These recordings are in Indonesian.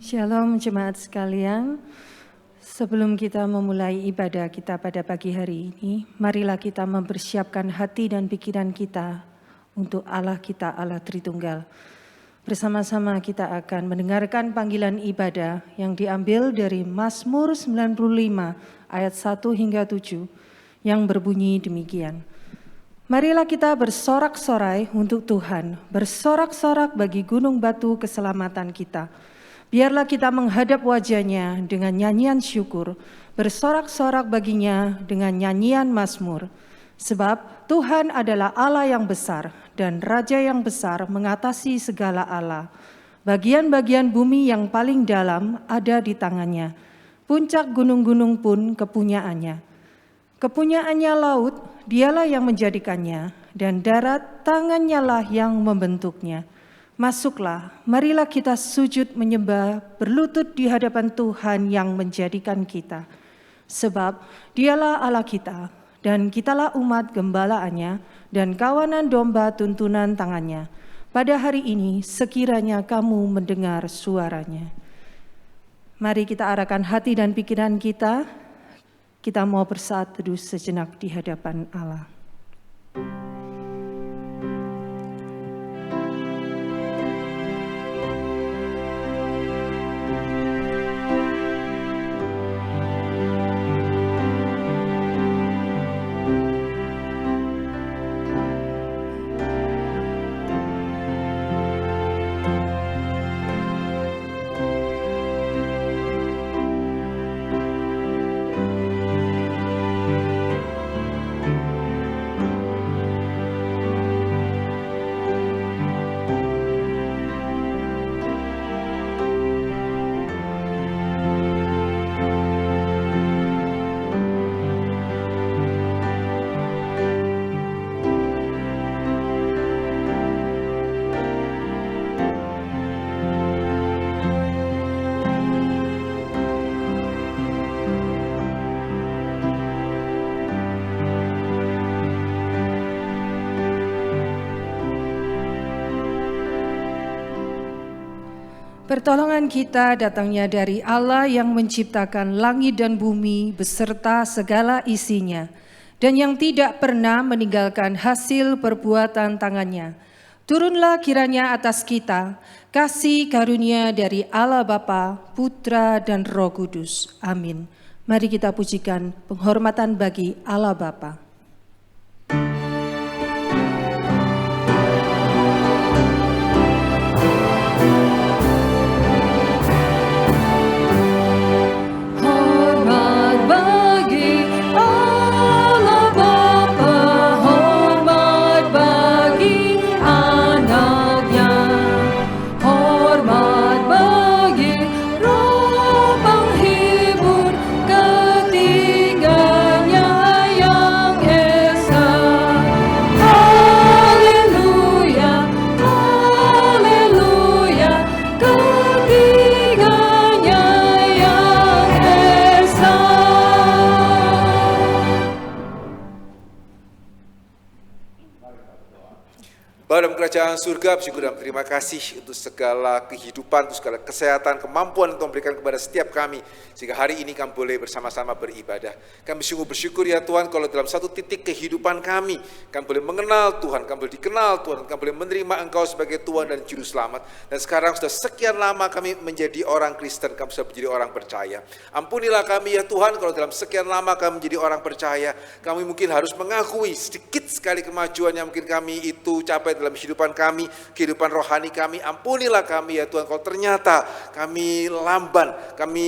Shalom jemaat sekalian, sebelum kita memulai ibadah kita pada pagi hari ini, marilah kita mempersiapkan hati dan pikiran kita untuk Allah kita, Allah Tritunggal. Bersama-sama kita akan mendengarkan panggilan ibadah yang diambil dari Mazmur 95 ayat 1 hingga 7 yang berbunyi demikian. Marilah kita bersorak-sorai untuk Tuhan, bersorak-sorak bagi gunung batu keselamatan kita. Biarlah kita menghadap wajah-Nya dengan nyanyian syukur, bersorak-sorak baginya dengan nyanyian mazmur. Sebab Tuhan adalah Allah yang besar dan Raja yang besar mengatasi segala Allah. Bagian-bagian bumi yang paling dalam ada di tangannya. Puncak gunung-gunung pun kepunyaannya. Kepunyaannya laut, dialah yang menjadikannya, dan darat tangannya lah yang membentuknya. Masuklah, marilah kita sujud menyembah, berlutut di hadapan Tuhan yang menjadikan kita. Sebab dialah Allah kita, dan kitalah umat gembalaannya, dan kawanan domba tuntunan tangannya. Pada hari ini sekiranya kamu mendengar suaranya. Mari kita arahkan hati dan pikiran kita mau bersaat teduh sejenak di hadapan Allah. Pertolongan kita datangnya dari Allah yang menciptakan langit dan bumi beserta segala isinya, dan yang tidak pernah meninggalkan hasil perbuatan tangannya. Turunlah kiranya atas kita kasih karunia dari Allah Bapa, Putra dan Roh Kudus. Amin. Mari kita pujikan penghormatan bagi Allah Bapa. Dalam kerajaan surga, bersyukur dan terima kasih untuk segala kehidupan, untuk segala kesehatan, kemampuan untuk memberikan kepada setiap kami, sehingga hari ini kami boleh bersama-sama beribadah. Kami bersyukur ya Tuhan, kalau dalam satu titik kehidupan kami boleh mengenal Tuhan, kami boleh dikenal Tuhan, kami boleh menerima Engkau sebagai Tuhan dan Juru Selamat. Dan sekarang sudah sekian lama kami menjadi orang Kristen, kami sudah menjadi orang percaya. Ampunilah kami ya Tuhan, kalau dalam sekian lama kami menjadi orang percaya, kami mungkin harus mengakui sedikit sekali kemajuan yang mungkin kami itu capai dalam kehidupan kami, kehidupan rohani kami. Ampunilah kami ya Tuhan, kalau ternyata kami lamban, kami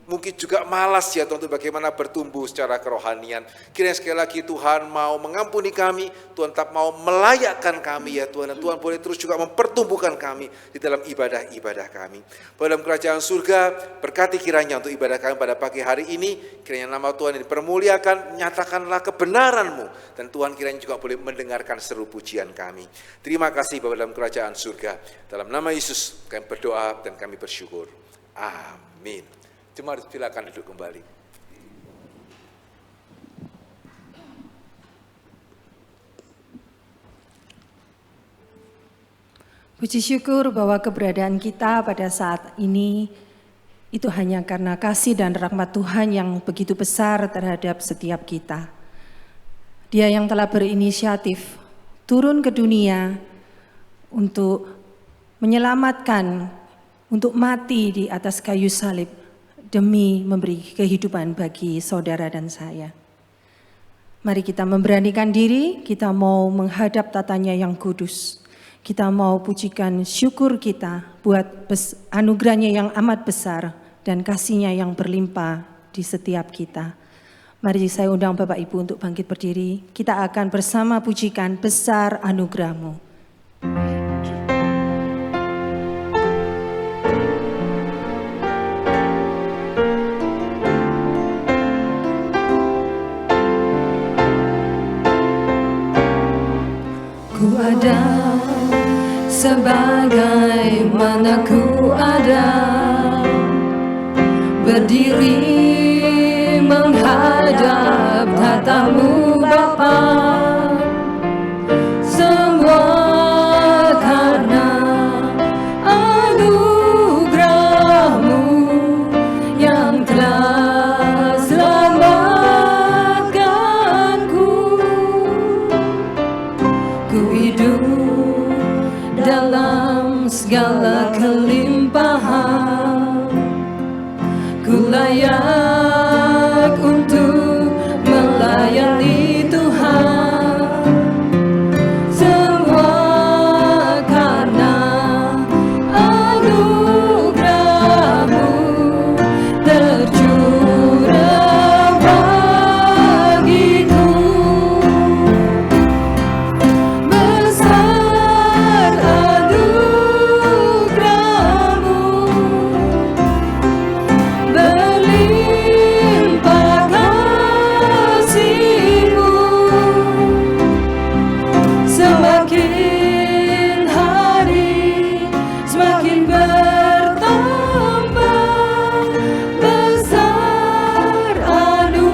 mungkin juga malas ya Tuhan untuk bagaimana bertumbuh secara kerohanian. Kiranya sekali lagi Tuhan mau mengampuni kami, Tuhan tetap mau melayakkan kami ya Tuhan, dan Tuhan boleh terus juga mempertumbuhkan kami di dalam ibadah-ibadah kami. Dalam kerajaan surga, berkati kiranya untuk ibadah kami pada pagi hari ini, kiranya nama Tuhan yang dipermuliakan, nyatakanlah kebenaran-Mu, dan Tuhan kiranya juga boleh mendengarkan seru pujian kami. Terima kasih Bapa dalam kerajaan surga. Dalam nama Yesus kami berdoa dan kami bersyukur. Amin. Mari silakan duduk kembali. Puji syukur bahwa keberadaan kita pada saat ini itu hanya karena kasih dan rahmat Tuhan yang begitu besar terhadap setiap kita. Dia yang telah berinisiatif turun ke dunia untuk menyelamatkan, untuk mati di atas kayu salib demi memberi kehidupan bagi saudara dan saya. Mari kita memberanikan diri, kita mau menghadap tatanya yang kudus. Kita mau pujikan syukur kita buat anugerahnya yang amat besar dan kasihnya yang berlimpah di setiap kita. Mari saya undang Bapak Ibu untuk bangkit berdiri. Kita akan bersama pujikan besar anugerah-Mu. Ku ada sebagaimana ku ada, berdiri menghadap tatamu Bapa, semua karena anugerah-Mu yang telah selamatkanku. Ku hidup dalam segala kelimpahan, ku layak untuk melayani Tuhan. Semua karena anugerah-Mu tercurah bagiku. Besar anugerah-Mu, berlimpah kasih-Mu, semakin hari semakin bertambah. Besar anugerah-Mu.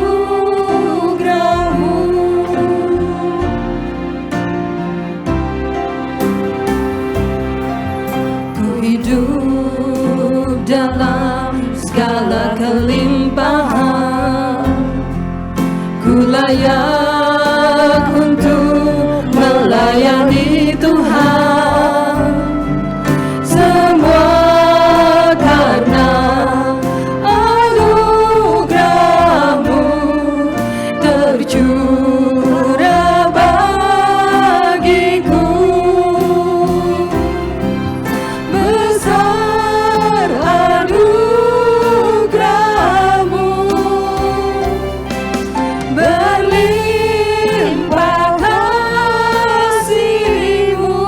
Ku hidup dalam segala kelimpahan, ku layak untuk melayani Tuhan. Semua karena anugerah-Mu tercurah bagiku. Besar anugerah-Mu, berlimpah kasih-Mu,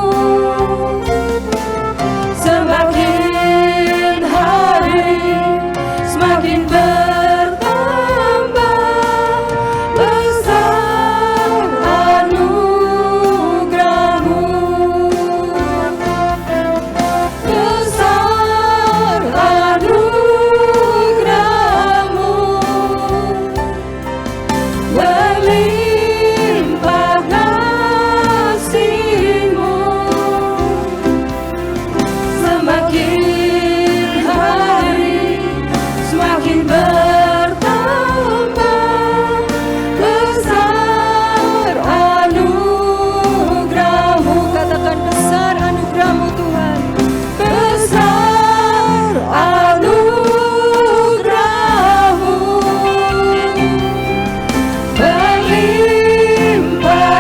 semakin hari semakin bertambah. Besar anugerah-Mu, besar anugerah-Mu, berlimpah kasih-Mu, semakin hari semakin bertambah. Besar anugerah-Mu, katakan besar anugerah-Mu Tuhan. Besar anugerah-Mu, berlimpah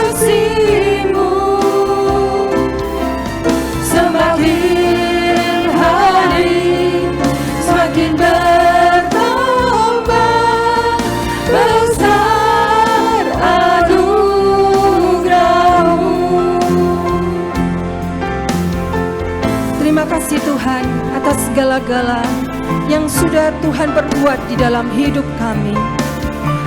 kasih-Mu, semakin hari semakin bertambah. Besar anugerah-Mu. Terima kasih Tuhan atas segala-gala yang sudah Tuhan perbuat di dalam hidup kami.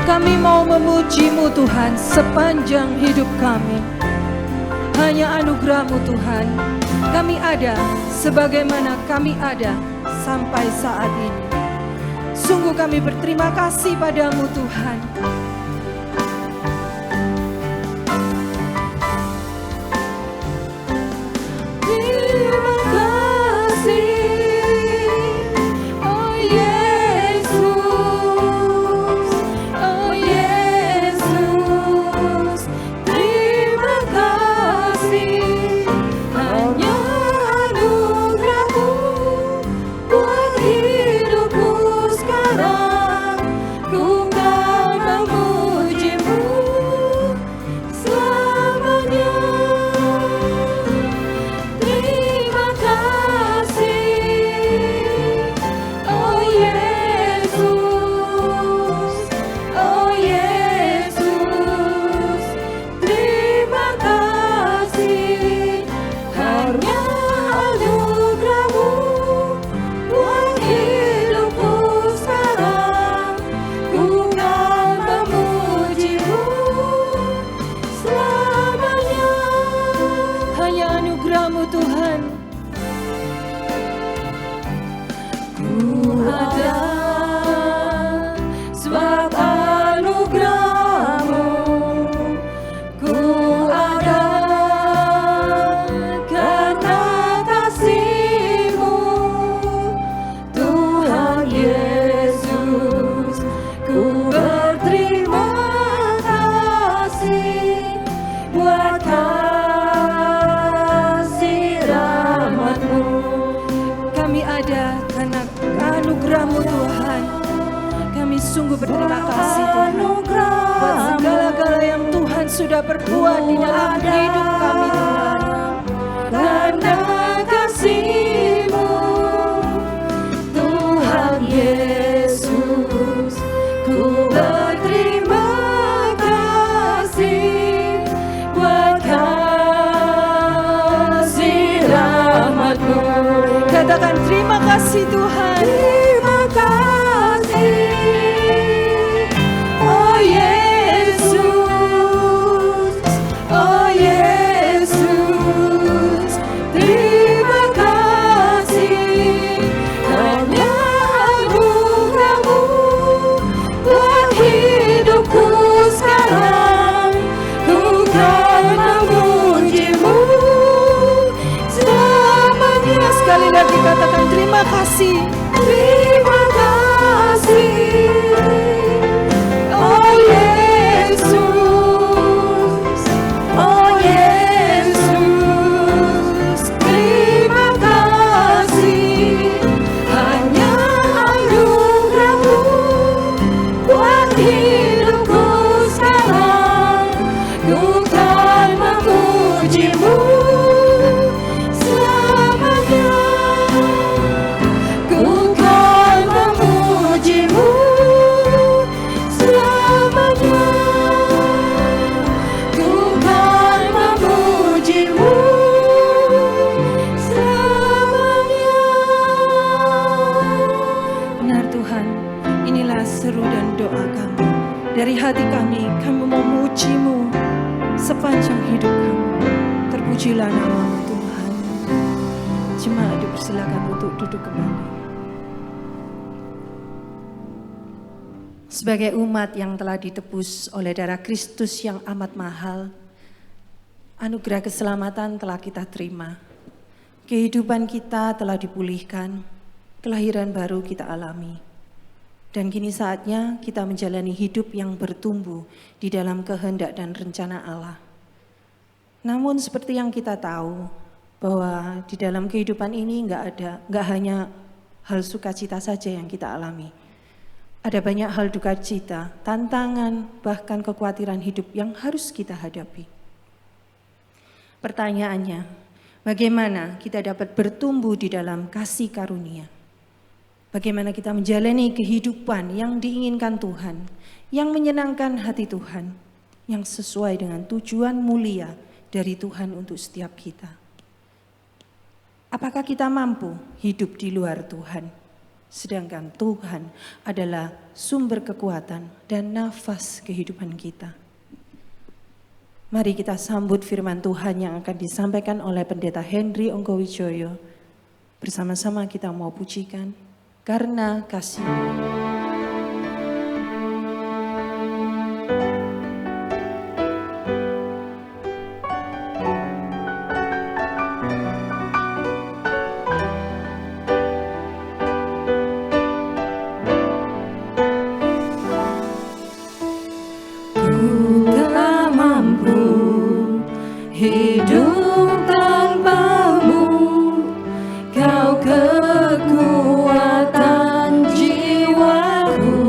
Kami mau memuji-Mu Tuhan sepanjang hidup kami. Hanya anugerah-Mu Tuhan, kami ada sebagaimana kami ada sampai saat ini. Sungguh kami berterima kasih padamu Tuhan. sudah berbuat di dalam hidup kami Tuhan. Karena kasih-Mu Tuhan Yesus, ku berterima kasih buat kasih rahmat-Mu. Katakan terima kasih Tuhan. Terima kasih, oh Yesus, oh Yesus. Terima kasih, hanya anugerah-Mu buat hidupku sekarang. Ku kan memuji-Mu selamanya. Sekali lagi katakan terima kasih. Terima kasih, oh Yesus, oh Yesus. Terima kasih, hanya anugerah-Mu buat hidupku sekarang. Ku kan memuji-Mu selamanya. Ku kan memuji-Mu selamanya. Ku kan memuji-Mu selamanya. Benar Tuhan, inilah seru dan doa kami. Dari hati kami memuji-Mu sepanjang hidup kami. Terpujilah nama-Mu Tuhan. Jemaat dipersilakan untuk duduk kembali. Sebagai umat yang telah ditebus oleh darah Kristus yang amat mahal, anugerah keselamatan telah kita terima. Kehidupan kita telah dipulihkan, kelahiran baru kita alami. Dan kini saatnya kita menjalani hidup yang bertumbuh di dalam kehendak dan rencana Allah. Namun seperti yang kita tahu, bahwa di dalam kehidupan ini nggak hanya hal sukacita saja yang kita alami. Ada banyak hal duka cita, tantangan, bahkan kekhawatiran hidup yang harus kita hadapi. Pertanyaannya, bagaimana kita dapat bertumbuh di dalam kasih karunia? Bagaimana kita menjalani kehidupan yang diinginkan Tuhan, yang menyenangkan hati Tuhan, yang sesuai dengan tujuan mulia dari Tuhan untuk setiap kita. Apakah kita mampu hidup di luar Tuhan? Sedangkan Tuhan adalah sumber kekuatan dan nafas kehidupan kita. Mari kita sambut firman Tuhan yang akan disampaikan oleh Pendeta Henry Ongkowijoyo. Bersama-sama kita mau pujikan, karena kasih. Hidup tanpamu, Kau kekuatan jiwaku.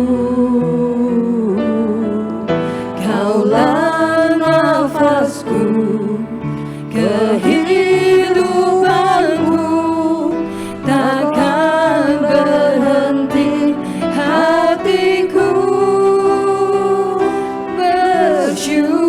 Kaulah nafasku, kehidupanku, takkan berhenti hatiku bersyukur.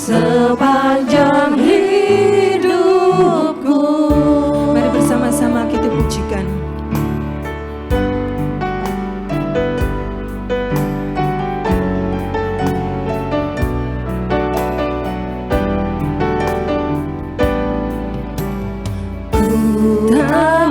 Sepanjang hidupku. Mari bersama-sama kita pujikan. Ku tak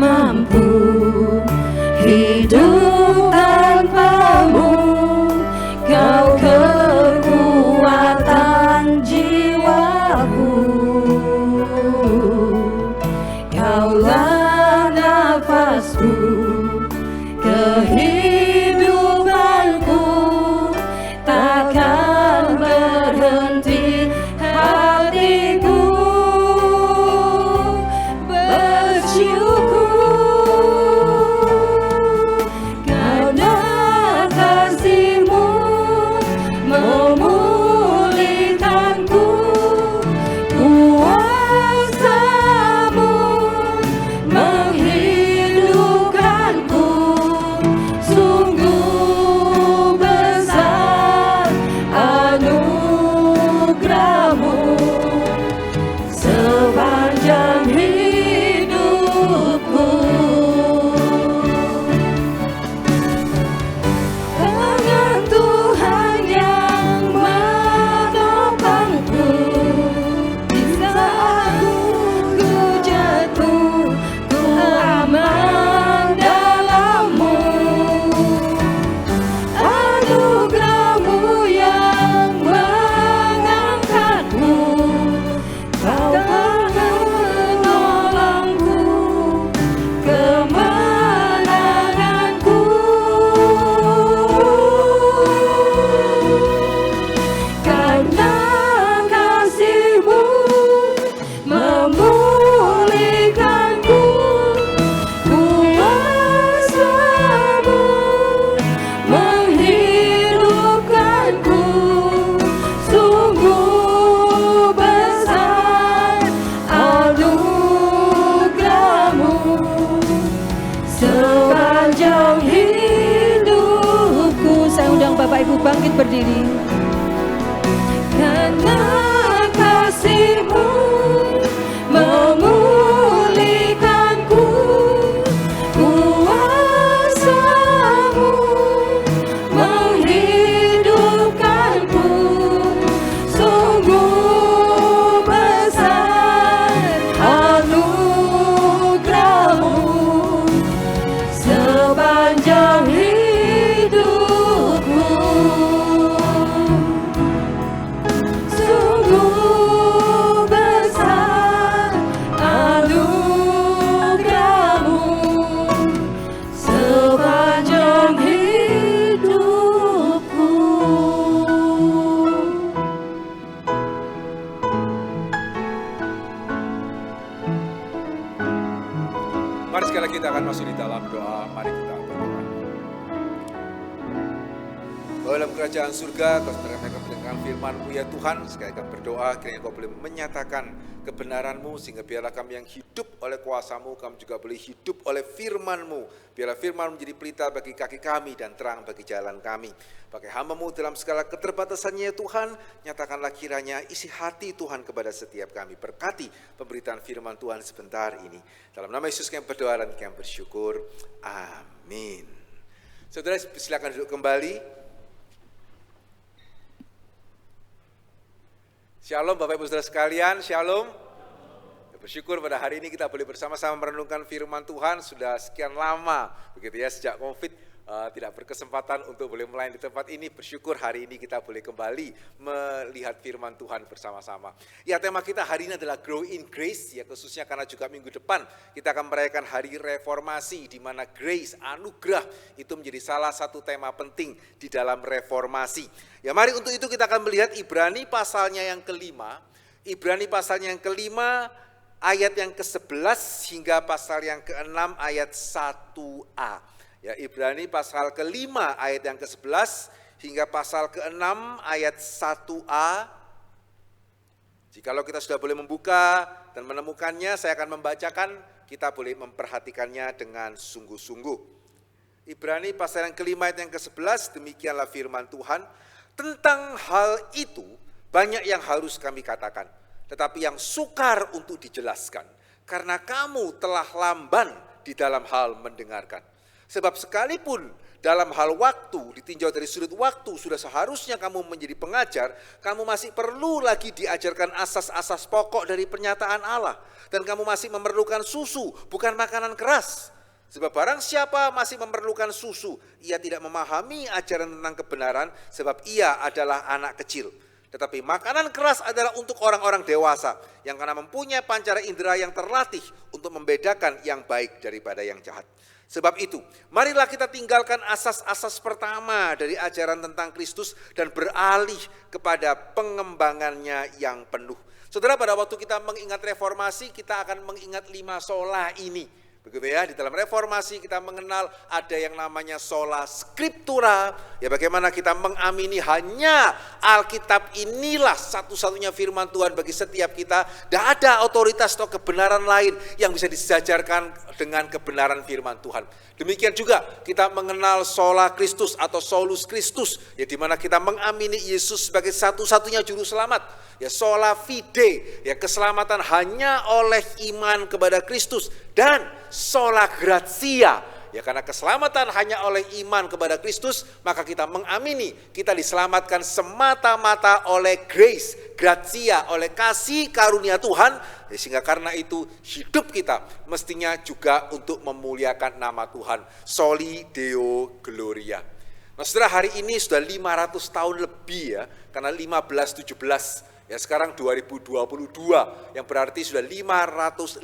memulihkanku, kuasa-Mu menghidupkanku, sungguh besar anugerah-Mu. Sepanjang hidupku, saya undang Bapak Ibu bangkit berdiri. Karena kasih-Mu memulihkanku, kuasa-Mu menghidupkanku, sungguh besar anugerah-Mu. Sepanjang hidupku, sungguh besar anugerah-Mu. Sepanjang hidupku. Mari sekali lagi kita akan masuk di dalam doa. Mari kita berdoa. Dalam kerajaan surga, Kau sedang mendengarkan firman-Mu ya Tuhan. Sekali kami berdoa, kiranya Kau boleh menyatakan kebenaran-Mu, sehingga biarlah kami yang hidup oleh kuasa-Mu, kami juga boleh hidup oleh firman-Mu. Biarlah firman-Mu menjadi pelita bagi kaki kami dan terang bagi jalan kami. Pakai hamba-Mu dalam segala keterbatasannya ya Tuhan, nyatakanlah kiranya isi hati Tuhan kepada setiap kami. Berkati pemberitaan firman Tuhan sebentar ini. Dalam nama Yesus kami berdoa dan kami bersyukur. Amin. Saudara silakan duduk kembali. Shalom Bapak Ibu Saudara sekalian, shalom. Bersyukur pada hari ini kita boleh bersama-sama merenungkan firman Tuhan. Sudah sekian lama begitu ya, sejak COVID tidak berkesempatan untuk boleh melayani di tempat ini. Bersyukur hari ini kita boleh kembali melihat firman Tuhan bersama-sama. Ya, tema kita hari ini adalah Grow in Grace, ya khususnya karena juga minggu depan kita akan merayakan hari reformasi, di mana grace, anugerah itu menjadi salah satu tema penting di dalam reformasi. Ya, mari untuk itu kita akan melihat Ibrani pasalnya yang kelima. Ibrani pasalnya yang kelima ayat yang ke-11 hingga pasal yang ke-6 ayat 1a. Ya, Ibrani pasal kelima ayat yang ke-11 hingga pasal ke-6 ayat 1a. Jikalau kita sudah boleh membuka dan menemukannya, saya akan membacakan, kita boleh memperhatikannya dengan sungguh-sungguh. Ibrani pasal yang kelima ayat yang ke-11, demikianlah firman Tuhan. Tentang hal itu banyak yang harus kami katakan, tetapi yang sukar untuk dijelaskan, karena kamu telah lamban di dalam hal mendengarkan. Sebab sekalipun dalam hal waktu, ditinjau dari sudut waktu, sudah seharusnya kamu menjadi pengajar, kamu masih perlu lagi diajarkan asas-asas pokok dari pernyataan Allah. Dan kamu masih memerlukan susu, bukan makanan keras. Sebab barang siapa masih memerlukan susu, ia tidak memahami ajaran tentang kebenaran, sebab ia adalah anak kecil. Tetapi makanan keras adalah untuk orang-orang dewasa, yang karena mempunyai pancara indera yang terlatih untuk membedakan yang baik daripada yang jahat. Sebab itu, marilah kita tinggalkan asas-asas pertama dari ajaran tentang Kristus dan beralih kepada pengembangannya yang penuh. Saudara, pada waktu kita mengingat reformasi, kita akan mengingat 5 sola ini. Begitu ya, di dalam reformasi kita mengenal ada yang namanya sola scriptura, ya bagaimana kita mengamini hanya Alkitab inilah satu-satunya firman Tuhan bagi setiap kita. Tidak ada otoritas atau kebenaran lain yang bisa disejajarkan dengan kebenaran firman Tuhan. Demikian juga kita mengenal sola Christus atau solus Christus, ya di mana kita mengamini Yesus sebagai satu-satunya juru selamat. Ya sola fide, ya keselamatan hanya oleh iman kepada Kristus, dan sola gratia, ya karena keselamatan hanya oleh iman kepada Kristus, maka kita mengamini kita diselamatkan semata-mata oleh grace, gratia, oleh kasih karunia Tuhan, ya, sehingga karena itu hidup kita mestinya juga untuk memuliakan nama Tuhan, soli deo gloria. Nah, saudara, hari ini sudah 500 tahun lebih ya, karena 1517. Ya sekarang 2022, yang berarti sudah 505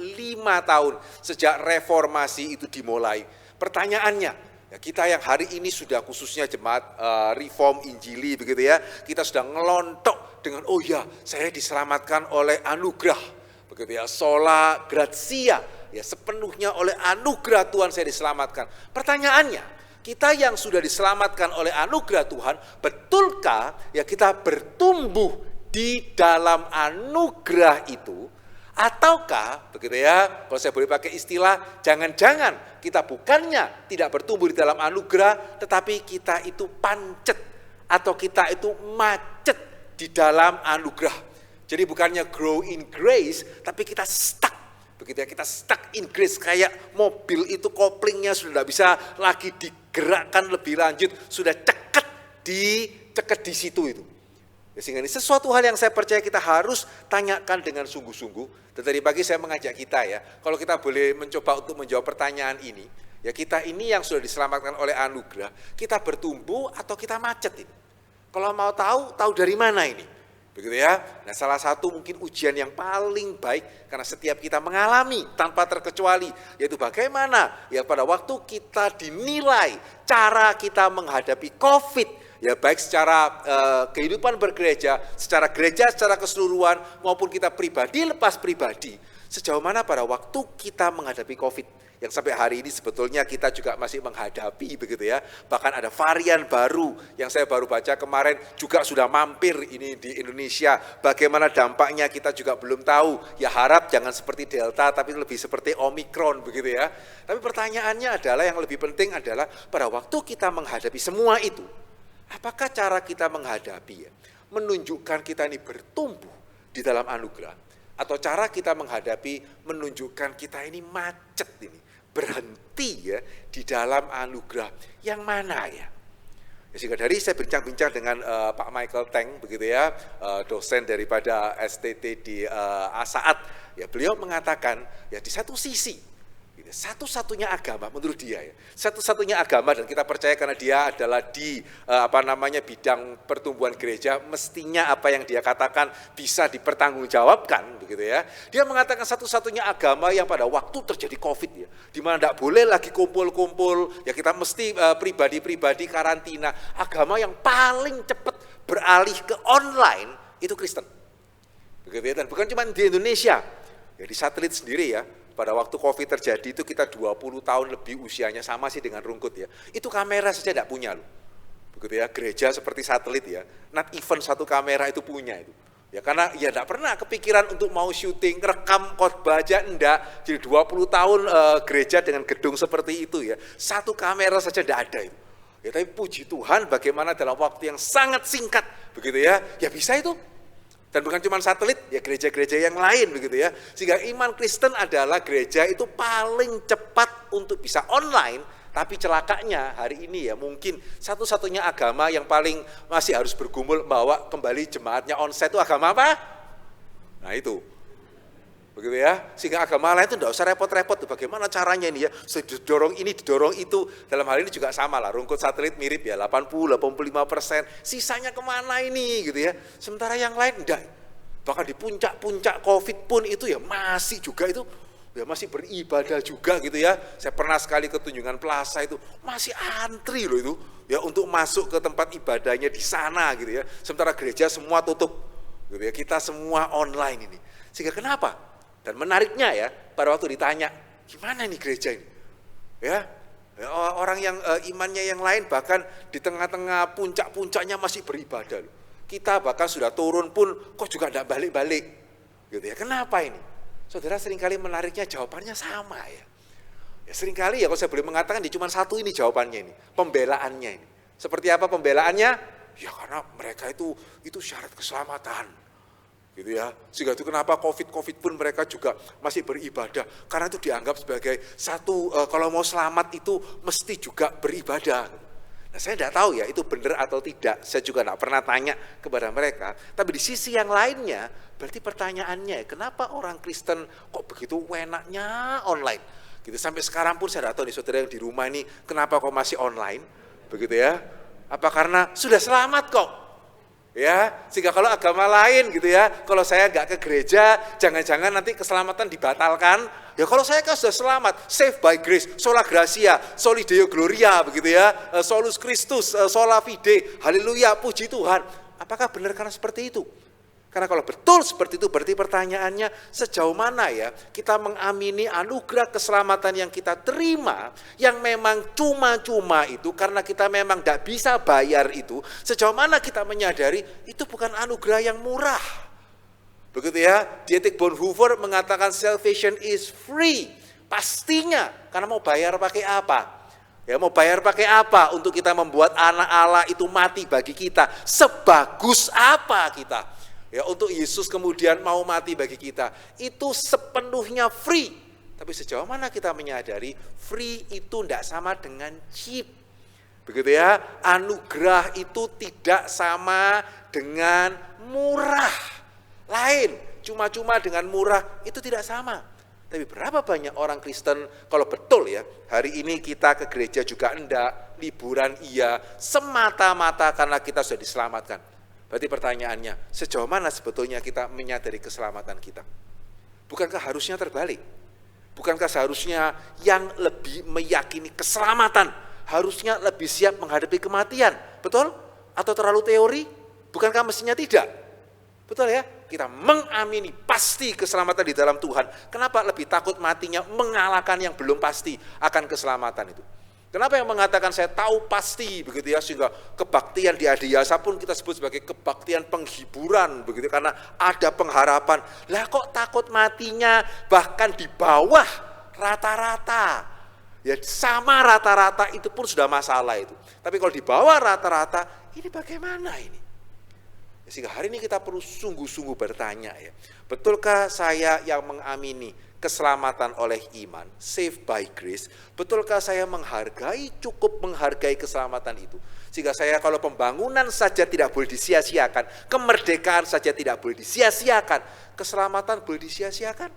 tahun sejak reformasi itu dimulai. Pertanyaannya, ya kita yang hari ini sudah khususnya jemaat reform injili begitu ya, kita sudah ngelontok dengan oh ya saya diselamatkan oleh anugerah. begitu ya, sola gratia, ya sepenuhnya oleh anugerah Tuhan saya diselamatkan. Pertanyaannya, kita yang sudah diselamatkan oleh anugerah Tuhan, betulkah ya kita bertumbuh di dalam anugerah itu? Ataukah, begitu ya, kalau saya boleh pakai istilah, jangan-jangan kita bukannya tidak bertumbuh di dalam anugerah, tetapi kita itu pancet, atau kita itu macet di dalam anugerah. Jadi bukannya grow in grace, tapi kita stuck. Begitu ya, kita stuck in grace, kayak mobil itu koplingnya sudah tidak bisa lagi digerakkan lebih lanjut, sudah ceket di situ itu. Sehingga ini sesuatu hal yang saya percaya kita harus tanyakan dengan sungguh-sungguh. Dan tadi pagi saya mengajak kita ya, kalau kita boleh mencoba untuk menjawab pertanyaan ini, ya kita ini yang sudah diselamatkan oleh anugerah, kita bertumbuh atau kita macet ini? Kalau mau tahu dari mana ini? Begitu ya. Nah, salah satu mungkin ujian yang paling baik karena setiap kita mengalami tanpa terkecuali, yaitu bagaimana ya pada waktu kita dinilai cara kita menghadapi COVID, ya baik secara kehidupan bergereja, secara gereja secara keseluruhan maupun kita pribadi lepas pribadi, sejauh mana pada waktu kita menghadapi COVID yang sampai hari ini sebetulnya kita juga masih menghadapi, begitu ya. Bahkan ada varian baru yang saya baru baca kemarin juga sudah mampir ini di Indonesia. Bagaimana dampaknya kita juga belum tahu. Ya harap jangan seperti Delta tapi lebih seperti Omikron, begitu ya. Tapi pertanyaannya adalah, yang lebih penting adalah pada waktu kita menghadapi semua itu, apakah cara kita menghadapi ya, menunjukkan kita ini bertumbuh di dalam anugerah, atau cara kita menghadapi menunjukkan kita ini macet ini, berhenti ya di dalam anugerah yang mana ya? Sehingga dari saya bincang-bincang dengan Pak Michael Teng, begitu ya, dosen daripada STT di ASAAT, ya beliau mengatakan ya di satu sisi satu-satunya agama menurut dia ya, satu-satunya agama, dan kita percaya karena dia adalah di bidang pertumbuhan gereja, mestinya apa yang dia katakan bisa dipertanggungjawabkan, begitu ya. Dia mengatakan satu-satunya agama yang pada waktu terjadi COVID ya, di mana tidak boleh lagi kumpul-kumpul, ya kita mesti pribadi-pribadi karantina. Agama yang paling cepat beralih ke online itu Kristen, begitu ya. Dan bukan cuma di Indonesia, ya di satelit sendiri ya. Pada waktu COVID terjadi itu kita 20 tahun lebih usianya, sama sih dengan Rungkut ya. Itu kamera saja tidak punya loh. Begitu ya, gereja seperti satelit ya. Not even satu kamera itu punya itu. Ya karena ya tidak pernah kepikiran untuk mau syuting, rekam khotbah aja enggak. Jadi 20 tahun gereja dengan gedung seperti itu ya. Satu kamera saja tidak ada itu. Ya tapi puji Tuhan bagaimana dalam waktu yang sangat singkat, begitu ya. Ya bisa itu. Dan bukan cuma satelit, ya gereja-gereja yang lain, begitu ya. Sehingga iman Kristen adalah gereja itu paling cepat untuk bisa online, tapi celakanya hari ini ya mungkin satu-satunya agama yang paling masih harus bergumul bawa kembali jemaatnya onsite itu agama apa? Nah itu, begitu ya. Sehingga agama lain itu tidak usah repot-repot, bagaimana caranya ini ya, didorong ini, didorong itu. Dalam hal ini juga sama lah, Rungkut satelit mirip ya, 80-85%, sisanya kemana ini gitu ya. Sementara yang lain enggak, bahkan di puncak-puncak COVID pun itu ya masih juga itu, ya masih beribadah juga gitu ya. Saya pernah sekali ke Tunjungan Plaza itu, masih antri loh itu, ya untuk masuk ke tempat ibadahnya di sana gitu ya. Sementara gereja semua tutup, gitu ya. Kita semua online ini. Sehingga kenapa? Dan menariknya ya, pada waktu ditanya, gimana nih gereja ini? Ya, orang yang imannya yang lain bahkan di tengah-tengah puncak-puncaknya masih beribadah. Kita bahkan sudah turun pun kok juga tidak balik-balik. Gitu ya. Kenapa ini? Saudara, seringkali menariknya jawabannya sama ya. Ya seringkali ya kalau saya boleh mengatakan cuma satu ini jawabannya ini, pembelaannya ini. Seperti apa pembelaannya? Ya karena mereka itu syarat keselamatan. Gitu ya. Sehingga itu kenapa COVID pun mereka juga masih beribadah, karena itu dianggap sebagai satu kalau mau selamat itu mesti juga beribadah. Nah, saya tidak tahu ya itu benar atau tidak, saya juga tidak pernah tanya kepada mereka. Tapi di sisi yang lainnya, berarti pertanyaannya, kenapa orang Kristen kok begitu enaknya online? Gitu, sampai sekarang pun saya tidak tahu nih saudara yang di rumah ini kenapa kok masih online, begitu ya? Apa karena sudah selamat kok? Ya, sehingga kalau agama lain gitu ya, kalau saya nggak ke gereja, jangan-jangan nanti keselamatan dibatalkan. Ya kalau saya kan sudah selamat, saved by grace, sola gratia, soli deo gloria, begitu ya, solus Christus, sola fide, haleluya, puji Tuhan. Apakah benar karena seperti itu? Karena kalau betul seperti itu berarti pertanyaannya sejauh mana ya kita mengamini anugerah keselamatan yang kita terima yang memang cuma-cuma itu karena kita memang tidak bisa bayar itu. Sejauh mana kita menyadari itu bukan anugerah yang murah. Begitu ya, Dietrich Bonhoeffer mengatakan salvation is free. Pastinya, karena mau bayar pakai apa? Ya mau bayar pakai apa untuk kita membuat anak Allah itu mati bagi kita? Sebagus apa kita? Ya untuk Yesus kemudian mau mati bagi kita, itu sepenuhnya free. Tapi sejauh mana kita menyadari free itu tidak sama dengan cheap. Begitu ya, anugerah itu tidak sama dengan murah. Lain, cuma-cuma dengan murah itu tidak sama. Tapi berapa banyak orang Kristen, kalau betul ya, hari ini kita ke gereja juga enggak, liburan iya, semata-mata karena kita sudah diselamatkan. Berarti pertanyaannya, sejauh mana sebetulnya kita menyadari keselamatan kita? Bukankah harusnya terbalik? Bukankah seharusnya yang lebih meyakini keselamatan, harusnya lebih siap menghadapi kematian? Betul? Atau terlalu teori? Bukankah mestinya tidak? Betul ya? Kita mengamini pasti keselamatan di dalam Tuhan. Kenapa lebih takut matinya mengalahkan yang belum pasti akan keselamatan itu? Kenapa yang mengatakan saya tahu pasti begitu ya, sehingga kebaktian di Adiasa pun kita sebut sebagai kebaktian penghiburan begitu, karena ada pengharapan. Lah kok takut matinya bahkan di bawah rata-rata? Ya sama rata-rata itu pun sudah masalah itu. Tapi kalau di bawah rata-rata ini bagaimana ini? Sehingga hari ini kita perlu sungguh-sungguh bertanya ya, betulkah saya yang mengamini keselamatan oleh iman, saved by grace, betulkah saya cukup menghargai keselamatan itu? Sehingga saya kalau pembangunan saja tidak boleh disia-siakan, kemerdekaan saja tidak boleh disia-siakan, keselamatan boleh disia-siakan?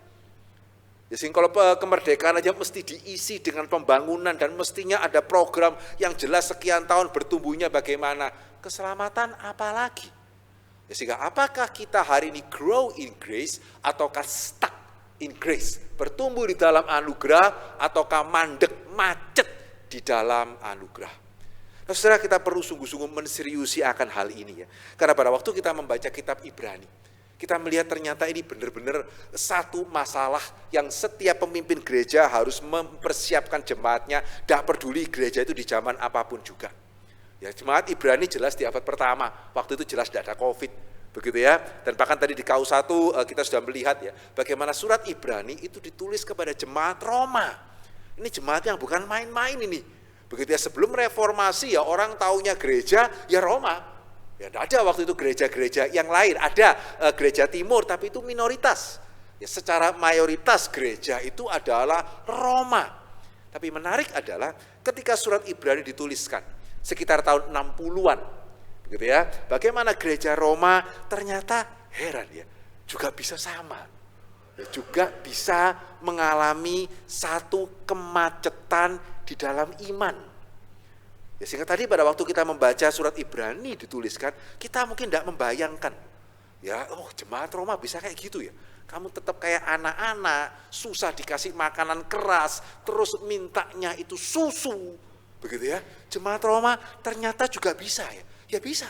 Ya, sehingga kalau kemerdekaan aja mesti diisi dengan pembangunan dan mestinya ada program yang jelas sekian tahun bertumbuhnya bagaimana, keselamatan apalagi? Ya, sehingga apakah kita hari ini grow in grace ataukah stuck in grace, bertumbuh di dalam anugerah ataukah mandek macet di dalam anugerah? Nah, saudara, kita perlu sungguh-sungguh menseriusi akan hal ini ya. Karena pada waktu kita membaca kitab Ibrani, kita melihat ternyata ini benar-benar satu masalah yang setiap pemimpin gereja harus mempersiapkan jemaatnya, tidak peduli gereja itu di zaman apapun juga. Ya, jemaat Ibrani jelas di abad pertama, waktu itu jelas tidak ada COVID, begitu ya. Dan bahkan tadi di KU1 kita sudah melihat ya, bagaimana surat Ibrani itu ditulis kepada jemaat Roma. Ini jemaat yang bukan main-main ini. Begitu ya, sebelum reformasi ya orang taunya gereja ya Roma. Ya tidak ada waktu itu gereja-gereja yang lain, ada gereja timur tapi itu minoritas. Ya secara mayoritas gereja itu adalah Roma. Tapi menarik adalah ketika surat Ibrani dituliskan sekitar tahun 60-an, begitu ya. Bagaimana gereja Roma ternyata heran ya, juga bisa sama. Ya, juga bisa mengalami satu kemacetan di dalam iman. Ya, sehingga tadi pada waktu kita membaca surat Ibrani dituliskan, kita mungkin tidak membayangkan. Ya, oh jemaat Roma bisa kayak gitu ya. Kamu tetap kayak anak-anak, susah dikasih makanan keras, terus mintanya itu susu. Begitu ya, jemaat Roma ternyata juga bisa ya, ya bisa.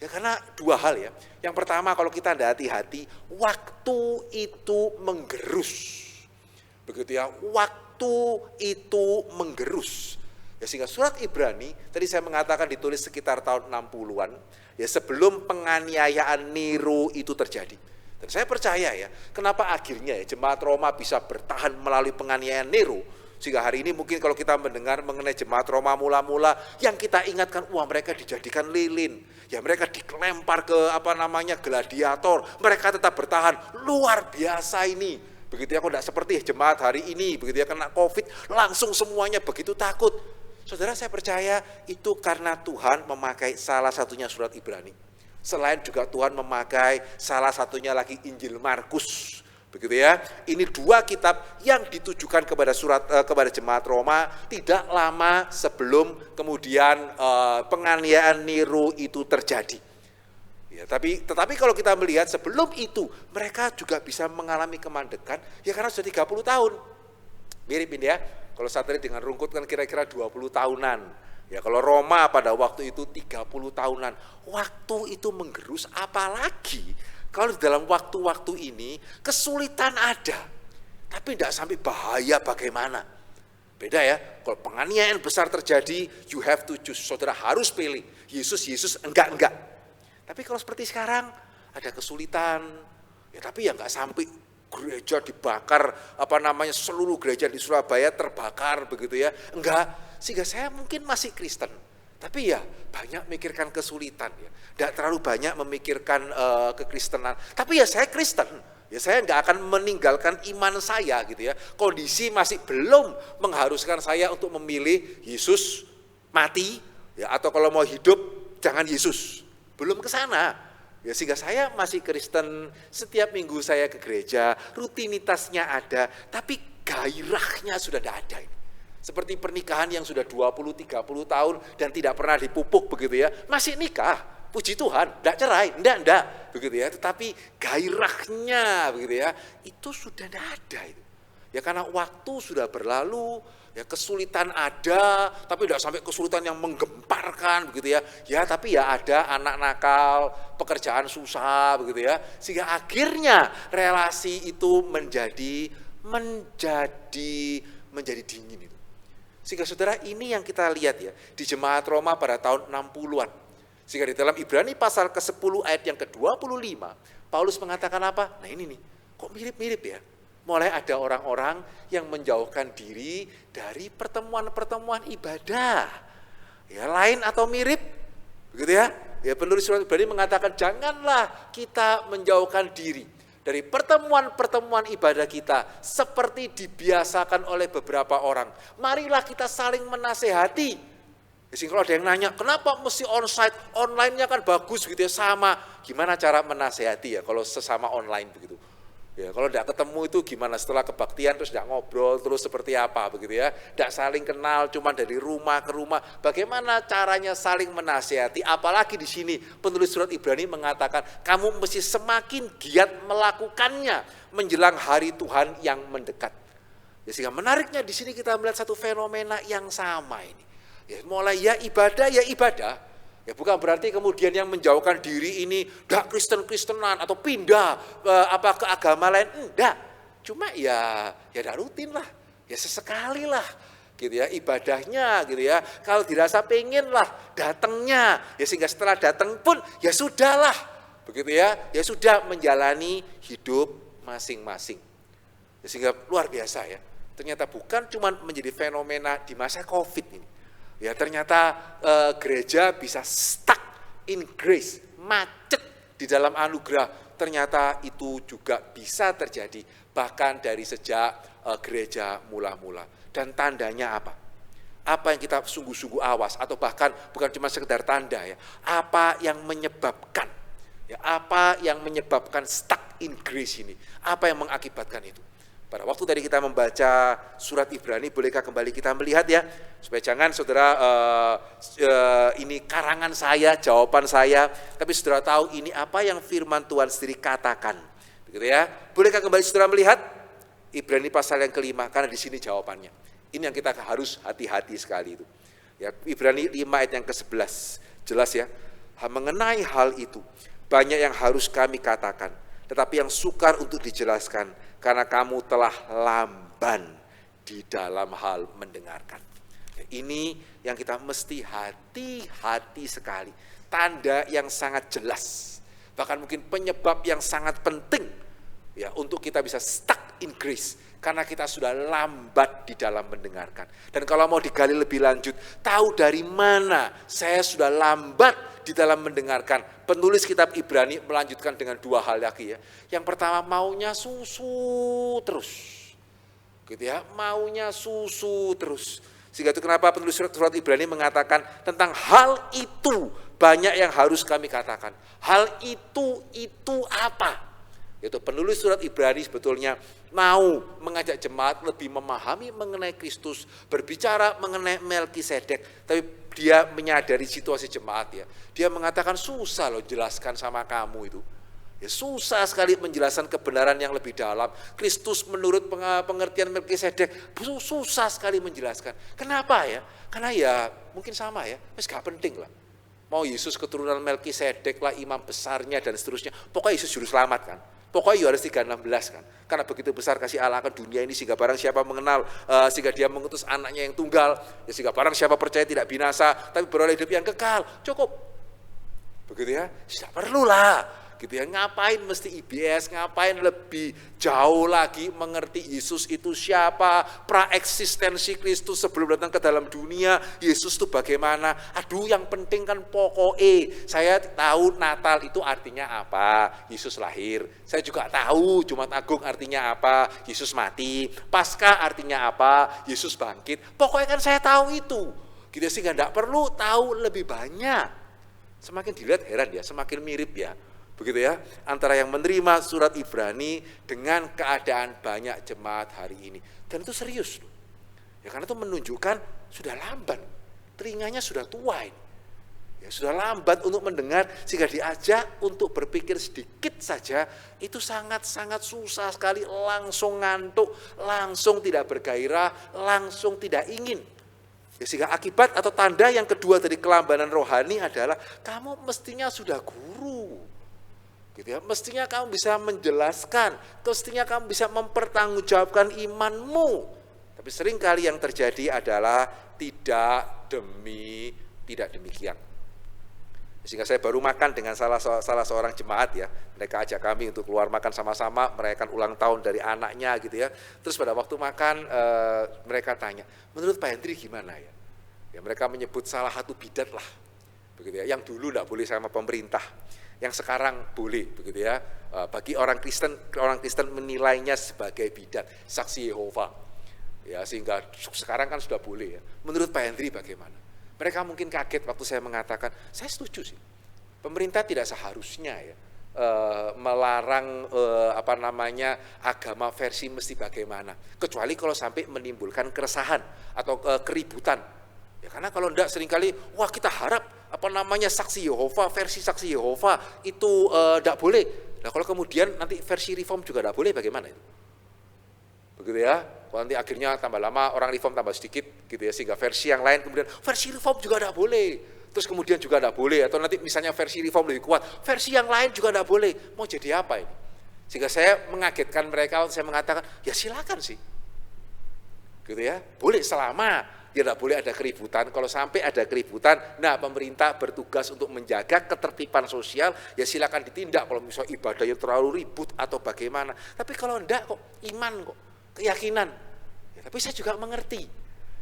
Ya karena dua hal ya, yang pertama kalau kita tidak hati-hati, waktu itu menggerus. Begitu ya, waktu itu menggerus. Ya sehingga surat Ibrani, tadi saya mengatakan ditulis sekitar tahun 60-an, ya sebelum penganiayaan Nero itu terjadi. Dan saya percaya ya, kenapa akhirnya ya jemaat Roma bisa bertahan melalui penganiayaan Nero. Sehingga hari ini mungkin kalau kita mendengar mengenai jemaat Roma mula-mula, yang kita ingatkan, wah mereka dijadikan lilin, ya mereka dilempar ke gladiator, mereka tetap bertahan, luar biasa ini. Begitu ya, kok tidak seperti jemaat hari ini, begitu ya kena COVID, langsung semuanya begitu takut. Saudara, saya percaya itu karena Tuhan memakai salah satunya surat Ibrani. Selain juga Tuhan memakai salah satunya lagi Injil Markus. Begitu ya, ini dua kitab yang ditujukan kepada jemaat Roma tidak lama sebelum kemudian penganiayaan Nero itu terjadi. Ya, tetapi kalau kita melihat sebelum itu mereka juga bisa mengalami kemandekan ya karena sudah 30 tahun. Mirip ini ya, kalau saat ini dengan rungkut kan kira-kira 20 tahunan. Ya kalau Roma pada waktu itu 30 tahunan. Waktu itu menggerus, apalagi Kalau di dalam waktu-waktu ini kesulitan ada, tapi tidak sampai bahaya bagaimana. Beda ya, kalau penganiayaan besar terjadi, you have to choose, saudara harus pilih, Yesus, enggak. Tapi kalau seperti sekarang, ada kesulitan, ya tapi ya enggak sampai gereja dibakar, seluruh gereja di Surabaya terbakar begitu ya, enggak. Sehingga saya mungkin masih Kristen, tapi ya banyak memikirkan kesulitan ya, tidak terlalu banyak memikirkan kekristenan. Tapi ya saya Kristen, ya saya enggak akan meninggalkan iman saya gitu ya. Kondisi masih belum mengharuskan saya untuk memilih Yesus mati, ya atau kalau mau hidup jangan Yesus, belum ke sana. Ya sehingga saya masih Kristen, setiap minggu saya ke gereja, rutinitasnya ada, tapi gairahnya sudah tidak ada. Seperti pernikahan yang sudah 20-30 tahun dan tidak pernah dipupuk begitu ya, masih nikah, puji Tuhan, tidak cerai, enggak, begitu ya. Tetapi gairahnya begitu ya, itu sudah tidak ada itu. Ya karena waktu sudah berlalu, ya kesulitan ada, tapi tidak sampai kesulitan yang menggemparkan begitu ya. Ya tapi ya ada anak nakal, pekerjaan susah begitu ya. Sehingga akhirnya relasi itu menjadi dingin itu. Sehingga saudara, ini yang kita lihat ya di jemaat Roma pada tahun 60-an. Sehingga di dalam Ibrani pasal ke-10 ayat yang ke-25, Paulus mengatakan apa? Nah ini nih, kok mirip-mirip ya? Mulai ada orang-orang yang menjauhkan diri dari pertemuan-pertemuan ibadah. Ya lain atau mirip, begitu ya. Ya penulis surat Ibrani mengatakan janganlah kita menjauhkan diri dari pertemuan-pertemuan ibadah kita seperti dibiasakan oleh beberapa orang. Marilah kita saling menasehati. Kalau ada yang nanya, kenapa mesti onsite? Online-nya kan bagus gitu ya, sama. Gimana cara menasehati ya kalau sesama online begitu? Ya, kalau tidak ketemu itu gimana setelah kebaktian terus tidak ngobrol terus seperti apa begitu ya, tidak saling kenal cuma dari rumah ke rumah, bagaimana caranya saling menasihati? Apalagi di sini penulis surat Ibrani mengatakan kamu mesti semakin giat melakukannya menjelang hari Tuhan yang mendekat. Ya, sehingga menariknya di sini kita melihat satu fenomena yang sama ini. Ya, mulai ya ibadah. Ya bukan berarti kemudian yang menjauhkan diri ini dah Kristen-Kristenan atau pindah ke agama lain, enggak. Cuma ya dah rutin lah, ya sesekali lah gitu ya ibadahnya gitu ya. Kalau dirasa pengen lah datangnya, ya sehingga setelah datang pun ya sudahlah begitu ya sudah menjalani hidup masing-masing. Ya, sehingga luar biasa ya. Ternyata bukan cuma menjadi fenomena di masa Covid ini. Ya ternyata gereja bisa stuck in grace, macet di dalam anugerah. Ternyata itu juga bisa terjadi bahkan dari sejak gereja mula-mula. Dan tandanya apa? Apa yang kita sungguh-sungguh awas atau bahkan bukan cuma sekedar tanda ya. Apa yang menyebabkan? Ya, apa yang menyebabkan stuck in grace ini? Apa yang mengakibatkan itu? Pada waktu tadi kita membaca surat Ibrani, bolehkah kembali kita melihat ya, supaya jangan saudara ini karangan saya, jawaban saya, tapi saudara tahu ini apa yang firman Tuhan sendiri katakan, begitu ya. Bolehkah kembali saudara melihat Ibrani pasal yang kelima, karena di sini jawabannya. Ini yang kita harus hati-hati sekali itu. Ya, Ibrani 5 ayat yang ke-11, jelas ya. Mengenai hal itu banyak yang harus kami katakan, tetapi yang sukar untuk dijelaskan, karena kamu telah lamban di dalam hal mendengarkan. Ini yang kita mesti hati-hati sekali. Tanda yang sangat jelas. Bahkan mungkin penyebab yang sangat penting ya untuk kita bisa stuck in grace. Karena kita sudah lambat di dalam mendengarkan. Dan kalau mau digali lebih lanjut, tahu dari mana saya sudah lambat di dalam mendengarkan. Penulis kitab Ibrani melanjutkan dengan dua hal lagi ya. Yang pertama, maunya susu terus. Gitu ya, maunya susu terus. Sehingga itu kenapa penulis surat Ibrani mengatakan tentang hal itu banyak yang harus kami katakan. Hal itu apa? Yaitu penulis surat Ibrani sebetulnya mau mengajak jemaat lebih memahami mengenai Kristus, berbicara mengenai Melkisedek, tapi dia menyadari situasi jemaat ya. Dia mengatakan susah loh jelaskan sama kamu itu. Ya susah sekali menjelaskan kebenaran yang lebih dalam. Kristus menurut pengertian Melkisedek susah sekali menjelaskan. Kenapa ya? Karena ya mungkin sama ya, gak penting lah. Mau Yesus keturunan Melkisedek lah, imam besarnya dan seterusnya. Pokoknya Yesus juru selamat kan. Pokoknya Yohanes 3:16 kan. Karena begitu besar kasih Allah akan dunia ini sehingga barang siapa mengenal, sehingga dia mengutus anaknya yang tunggal, ya sehingga barang siapa percaya tidak binasa, tapi beroleh hidup yang kekal. Cukup. Begitu ya, tidak perlulah. Gitu ya, ngapain mesti IBS, ngapain lebih jauh lagi mengerti Yesus itu siapa, praeksistensi Kristus sebelum datang ke dalam dunia, Yesus itu bagaimana. Aduh, yang penting kan pokoknya saya tahu Natal itu artinya apa, Yesus lahir. Saya juga tahu Jumat Agung artinya apa, Yesus mati. Paskah artinya apa, Yesus bangkit. Pokoknya kan saya tahu itu. Gitu sehingga tidak perlu tahu lebih banyak. Semakin dilihat heran ya, semakin mirip ya. Begitu ya, antara yang menerima surat Ibrani dengan keadaan banyak jemaat hari ini. Dan itu serius. Ya karena itu menunjukkan sudah lambat. Telinganya sudah tua ini. Ya sudah lambat untuk mendengar, sehingga diajak untuk berpikir sedikit saja, itu sangat-sangat susah sekali, langsung ngantuk, langsung tidak bergairah, langsung tidak ingin. Ya, sehingga akibat atau tanda yang kedua dari kelambanan rohani adalah kamu mestinya sudah guru. Gitu ya, mestinya kamu bisa menjelaskan, mestinya kamu bisa mempertanggungjawabkan imanmu. Tapi seringkali yang terjadi adalah tidak demikian. Sehingga saya baru makan dengan salah seorang jemaat ya, mereka ajak kami untuk keluar makan sama-sama, merayakan ulang tahun dari anaknya gitu ya. Terus pada waktu makan mereka tanya, menurut Pak Hendri gimana ya? Ya mereka menyebut salah satu bidat lah, begitu ya, yang dulu tidak boleh sama pemerintah, yang sekarang boleh, begitu ya. Bagi orang Kristen menilainya sebagai bidat, saksi Yehova. Ya, sehingga sekarang kan sudah boleh ya. Menurut Pak Hendri bagaimana? Mereka mungkin kaget waktu saya mengatakan, saya setuju sih. Pemerintah tidak seharusnya ya melarang agama versi mesti bagaimana. Kecuali kalau sampai menimbulkan keresahan atau keributan. Ya karena kalau enggak seringkali, wah kita harap saksi Yehova, versi saksi Yehova itu enggak boleh. Nah kalau kemudian nanti versi reform juga enggak boleh, bagaimana itu? Begitu ya, kalau nanti akhirnya tambah lama orang reform tambah sedikit gitu ya, sehingga versi yang lain kemudian versi reform juga enggak boleh. Terus kemudian juga enggak boleh, atau nanti misalnya versi reform lebih kuat, versi yang lain juga enggak boleh. Mau jadi apa ini? Sehingga saya mengagetkan mereka waktu saya mengatakan, ya silakan sih. Gitu ya, boleh selama ya tidak boleh ada keributan. Kalau sampai ada keributan, nah pemerintah bertugas untuk menjaga ketertiban sosial, ya silakan ditindak kalau misalnya ibadahnya terlalu ribut atau bagaimana. Tapi kalau enggak kok, iman kok, keyakinan. Ya, tapi saya juga mengerti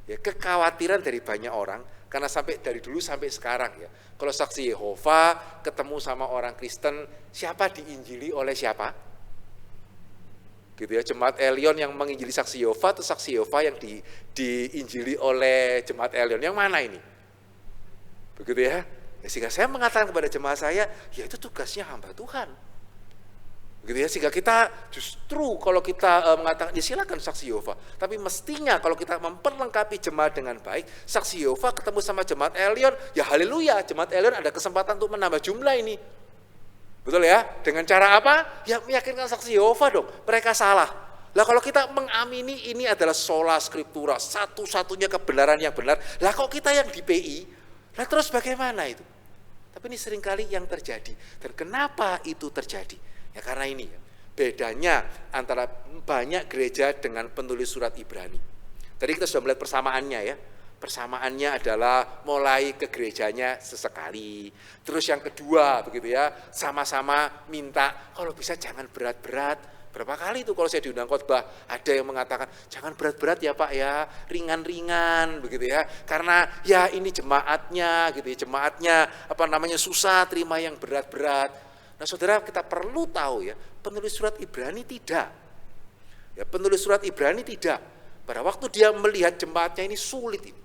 ya kekhawatiran dari banyak orang, karena sampai dari dulu sampai sekarang ya, kalau saksi Yehova ketemu sama orang Kristen, siapa diinjili oleh siapa? Gitu ya, Jemaat Elion yang menginjili saksi Yehova atau saksi Yehova yang diinjili oleh Jemaat Elion, yang mana ini? Begitu ya. Sehingga saya mengatakan kepada jemaat saya, ya itu tugasnya hamba Tuhan. Begitu ya, sehingga kita justru kalau kita mengatakan, ya silakan saksi Yehova, tapi mestinya kalau kita memperlengkapi jemaat dengan baik, saksi Yehova ketemu sama Jemaat Elion, ya haleluya, Jemaat Elion ada kesempatan untuk menambah jumlah ini. Betul ya? Dengan cara apa? Ya meyakinkan saksi Yehova dong, mereka salah. Lah kalau kita mengamini ini adalah sola scriptura, satu-satunya kebenaran yang benar, lah kok kita yang di PI, lah terus bagaimana itu? Tapi ini seringkali yang terjadi. Dan kenapa itu terjadi? Ya karena ini ya, bedanya antara banyak gereja dengan penulis surat Ibrani. Tadi kita sudah melihat persamaannya ya. Persamaannya adalah mulai ke gerejanya sesekali. Terus yang kedua begitu ya, sama-sama minta kalau bisa jangan berat-berat. Berapa kali itu kalau saya diundang khotbah ada yang mengatakan jangan berat-berat ya Pak ya, ringan-ringan begitu ya. Karena ya ini jemaatnya gitu ya, jemaatnya susah terima yang berat-berat. Nah saudara, kita perlu tahu ya, penulis surat Ibrani tidak. Ya penulis surat Ibrani tidak. Pada waktu dia melihat jemaatnya ini sulit ini,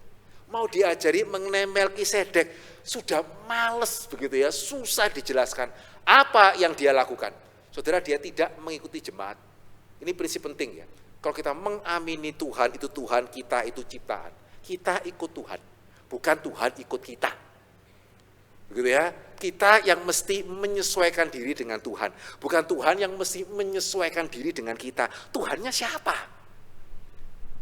mau diajari mengenai Melkisedek, sudah males begitu ya, susah dijelaskan. Apa yang dia lakukan? Saudara, dia tidak mengikuti jemaat. Ini prinsip penting ya. Kalau kita mengamini Tuhan, itu Tuhan, kita itu ciptaan. Kita ikut Tuhan, bukan Tuhan ikut kita. Begitu ya. Kita yang mesti menyesuaikan diri dengan Tuhan, bukan Tuhan yang mesti menyesuaikan diri dengan kita. Tuhannya siapa?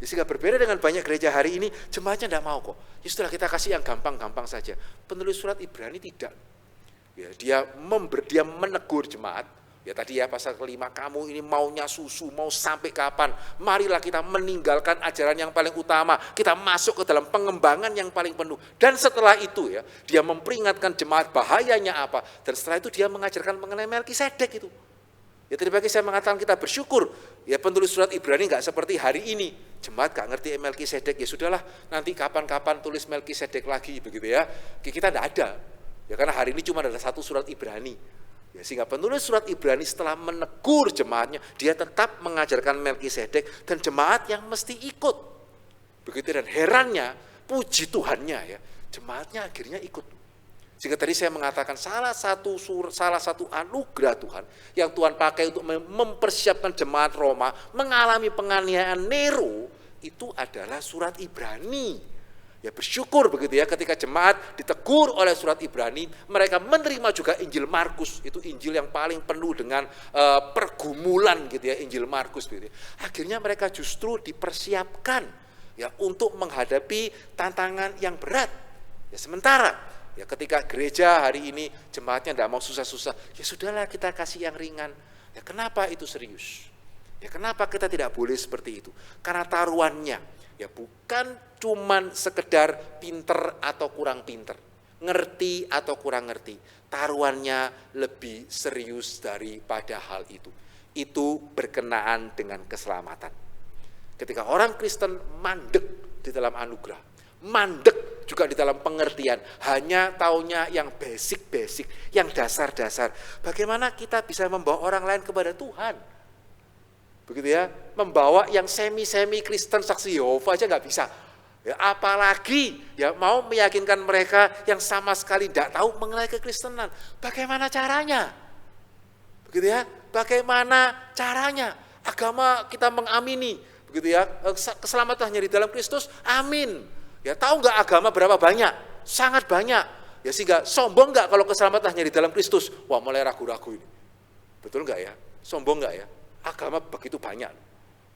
Ya, sehingga berbeda dengan banyak gereja hari ini, jemaatnya tidak mau kok. Ya sudah, kita kasih yang gampang-gampang saja. Penulis surat Ibrani tidak. Ya, dia menegur jemaat. Ya tadi ya pasal kelima, kamu ini maunya susu, mau sampai kapan? Marilah kita meninggalkan ajaran yang paling utama. Kita masuk ke dalam pengembangan yang paling penuh. Dan setelah itu ya, dia memperingatkan jemaat bahayanya apa. Dan setelah itu dia mengajarkan mengenai Melkisedek itu. Ya tadi pagi saya mengatakan kita bersyukur, ya penulis surat Ibrani nggak seperti hari ini. Jemaat nggak ngerti Melkisedek, ya sudahlah nanti kapan-kapan tulis Melkisedek lagi begitu ya. Kita nggak ada, ya karena hari ini cuma ada satu surat Ibrani. Ya, sehingga penulis surat Ibrani setelah menegur jemaatnya, dia tetap mengajarkan Melkisedek dan jemaat yang mesti ikut. Begitu, dan herannya, puji Tuhannya ya, jemaatnya akhirnya ikut. Sehingga tadi saya mengatakan salah satu anugerah Tuhan yang Tuhan pakai untuk mempersiapkan jemaat Roma mengalami penganiayaan Nero itu adalah surat Ibrani. Ya bersyukur begitu ya, ketika jemaat ditegur oleh surat Ibrani, mereka menerima juga Injil Markus. Itu Injil yang paling penuh dengan pergumulan gitu ya, Injil Markus gitu ya. Akhirnya mereka justru dipersiapkan ya untuk menghadapi tantangan yang berat. Ya sementara ya ketika gereja hari ini jemaatnya tidak mau susah-susah, ya sudahlah kita kasih yang ringan. Ya kenapa itu serius? Ya kenapa kita tidak boleh seperti itu? Karena taruhannya ya bukan cuman sekedar pinter atau kurang pinter, ngerti atau kurang ngerti. Taruhannya lebih serius daripada hal itu. Itu berkenaan dengan keselamatan. Ketika orang Kristen mandek di dalam anugerah, mandek juga di dalam pengertian, hanya taunya yang basic-basic, yang dasar-dasar. Bagaimana kita bisa membawa orang lain kepada Tuhan? Begitu ya, membawa yang semi-semi Kristen saksi Yehova aja nggak bisa. Ya, apalagi ya mau meyakinkan mereka yang sama sekali tidak tahu mengenai kekristenan. Bagaimana caranya? Begitu ya, bagaimana caranya? Agama kita mengamini, begitu ya, keselamatan hanya di dalam Kristus, amin. Ya tahu nggak agama berapa banyak? Sangat banyak. Ya sehingga sombong nggak kalau keselamatan hanya di dalam Kristus? Wah mulai ragu-ragu ini. Betul nggak ya? Sombong nggak ya? Agama begitu banyak.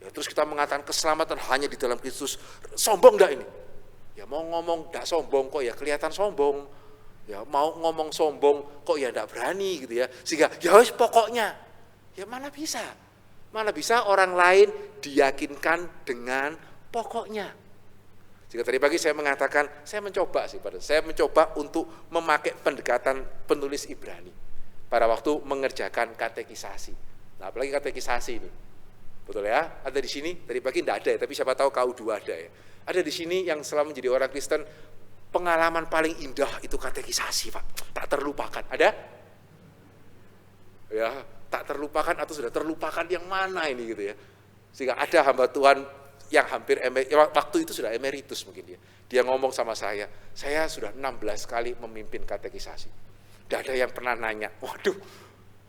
Ya terus kita mengatakan keselamatan hanya di dalam Kristus. Sombong nggak ini? Ya mau ngomong nggak sombong kok ya kelihatan sombong. Ya mau ngomong sombong kok ya nggak berani gitu ya. Sehingga ya wis pokoknya. Ya mana bisa orang lain diyakinkan dengan pokoknya. Jika tadi pagi saya mengatakan, saya mencoba untuk memakai pendekatan penulis Ibrani pada waktu mengerjakan katekisasi. Nah, apalagi katekisasi ini, betul ya? Ada di sini, tadi pagi tidak ada ya, tapi siapa tahu KU2 ada ya. Ada di sini yang selama menjadi orang Kristen, pengalaman paling indah itu katekisasi, Pak. Tak terlupakan. Ada? Ya, tak terlupakan atau sudah terlupakan yang mana ini gitu ya? Sehingga ada hamba Tuhan yang hampir waktu itu sudah emeritus mungkin dia. Dia ngomong sama saya sudah 16 kali memimpin katekisasi. Tidak ada yang pernah nanya, waduh,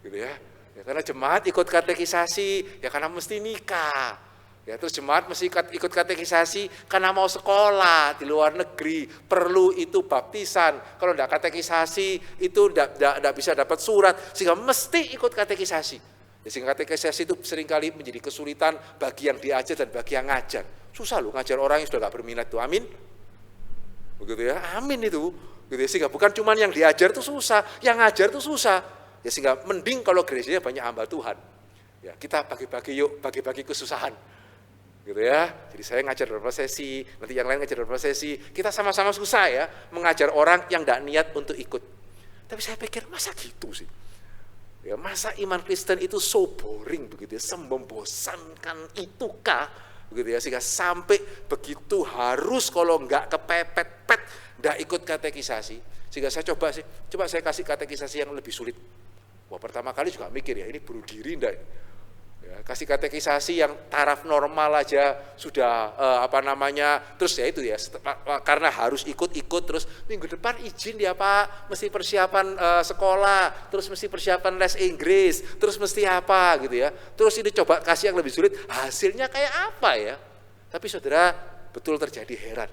gitu ya. Ya karena jemaat ikut katekisasi, ya karena mesti nikah. Ya terus jemaat mesti ikut katekisasi karena mau sekolah di luar negeri, perlu itu baptisan. Kalau tidak katekisasi itu tidak bisa dapat surat, sehingga mesti ikut katekisasi. Sehingga katekisasi itu seringkali menjadi kesulitan bagi yang diajar dan bagi yang ngajar. Susah loh ngajar orang yang sudah gak berminat tuh, amin. Begitu ya, amin itu. Gitu ya, sehingga bukan cuma yang diajar itu susah, yang ngajar itu susah. Ya sehingga mending kalau gerejanya banyak hamba Tuhan. Ya kita bagi-bagi kesusahan. Gitu ya. Jadi saya ngajar beberapa sesi, nanti yang lain ngajar beberapa sesi. Kita sama-sama susah ya mengajar orang yang tidak niat untuk ikut. Tapi saya pikir masa gitu sih. Ya, masa iman Kristen itu so boring begitu ya, membosankan itukah begitu ya, sehingga sampai begitu harus kalau enggak kepepet-pet enggak ikut katekisasi. Sehingga saya coba saya kasih katekisasi yang lebih sulit. Wah, pertama kali juga mikir ya, ini bunuh diri enggak? Ya, kasih katekisasi yang taraf normal aja sudah terus ya itu ya, karena harus ikut terus minggu depan izin ya Pak, mesti persiapan sekolah, terus mesti persiapan les Inggris, terus mesti apa gitu ya, terus ini coba kasih yang lebih sulit, hasilnya kayak apa ya? Tapi saudara betul terjadi heran,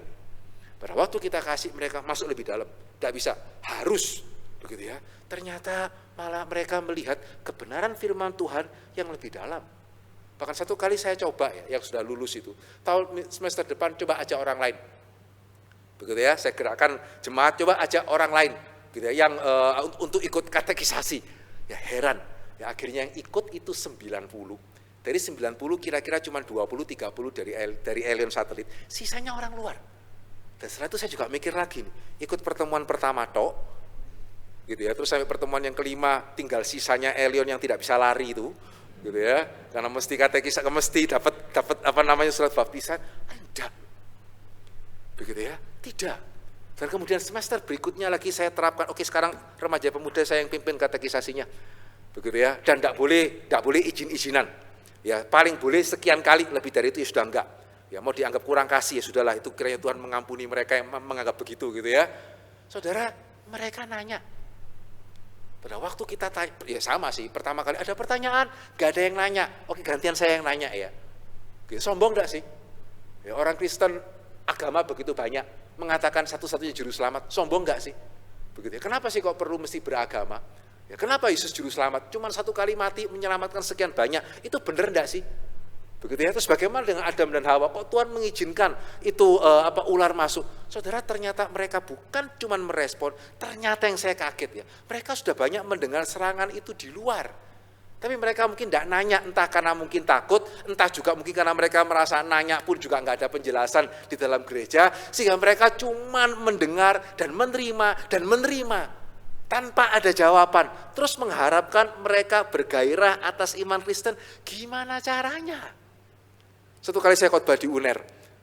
pada waktu kita kasih mereka masuk lebih dalam, nggak bisa, harus begitu ya, ternyata malah mereka melihat kebenaran firman Tuhan yang lebih dalam. Bahkan satu kali saya coba ya, yang sudah lulus itu, tahun semester depan coba ajak orang lain. Begitu ya, saya gerakkan jemaat coba ajak orang lain, gitu ya, yang untuk ikut katekisasi. Ya heran, ya akhirnya yang ikut itu 90. Dari 90 kira-kira cuma 20-30 dari alien satelit, sisanya orang luar. Dan setelah itu saya juga mikir lagi nih, ikut pertemuan pertama tok, gitu ya, terus sampai pertemuan yang kelima tinggal sisanya alien yang tidak bisa lari itu, gitu ya, karena mesti katekisasi, mesti dapat apa namanya surat baptisan, tidak, begitu ya, tidak. Dan kemudian semester berikutnya lagi saya terapkan, oke sekarang remaja pemuda saya yang pimpin katekisasinya, begitu ya, dan tidak boleh izin-izinan. Ya, paling boleh sekian kali, lebih dari itu ya sudah enggak. Ya, mau dianggap kurang kasih ya sudahlah, itu kiranya Tuhan mengampuni mereka yang menganggap begitu gitu ya. Saudara, mereka nanya. Pada waktu kita tanya, ya sama sih, pertama kali ada pertanyaan, enggak ada yang nanya. Oke, gantian saya yang nanya ya. Oke, sombong enggak sih? Ya, orang Kristen agama begitu banyak, mengatakan satu-satunya juru selamat, sombong enggak sih? Begitu ya. Kenapa sih kok perlu mesti beragama? Ya, kenapa Yesus juru selamat? Cuman satu kali mati menyelamatkan sekian banyak, itu benar enggak sih? Begitu ya. Terus bagaimana dengan Adam dan Hawa? Kok Tuhan mengizinkan itu ular masuk? Saudara, ternyata mereka bukan cuman merespon, ternyata yang saya kaget ya, mereka sudah banyak mendengar serangan itu di luar. Tapi mereka mungkin tidak nanya, entah karena mungkin takut, entah juga mungkin karena mereka merasa nanya pun juga nggak ada penjelasan di dalam gereja, sehingga mereka cuman mendengar dan menerima tanpa ada jawaban, terus mengharapkan mereka bergairah atas iman Kristen. Gimana caranya? Satu kali saya khotbah di UNER,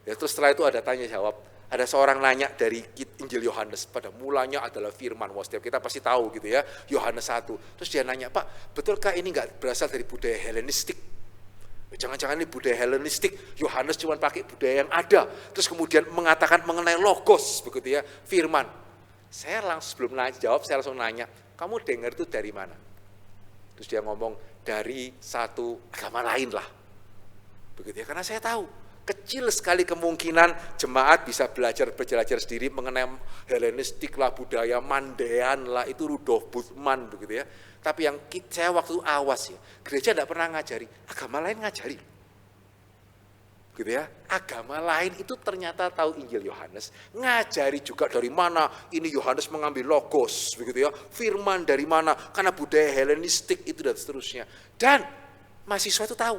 ya, terus setelah itu ada tanya jawab, ada seorang nanya dari Injil Yohanes, pada mulanya adalah firman, wah setiap kita pasti tahu gitu ya, Yohanes 1, terus dia nanya, Pak, betulkah ini nggak berasal dari budaya Helenistik? Jangan-jangan ini budaya Helenistik, Yohanes cuma pakai budaya yang ada, terus kemudian mengatakan mengenai logos, begitu ya, firman. Saya langsung sebelum jawab, saya langsung nanya, kamu dengar itu dari mana? Terus dia ngomong, dari satu agama lain lah. Begitu ya, karena saya tahu, kecil sekali kemungkinan jemaat bisa belajar sendiri mengenai Helenistik lah, budaya Mandean lah, itu Rudolf Bultmann begitu ya. Tapi yang saya waktu awas ya, gereja tidak pernah ngajari, agama lain ngajari. Gitu ya, agama lain itu ternyata tahu Injil Yohanes, ngajari juga dari mana ini Yohanes mengambil logos, begitu ya, firman dari mana, karena budaya Helenistik itu dan seterusnya. Dan mahasiswa itu tahu,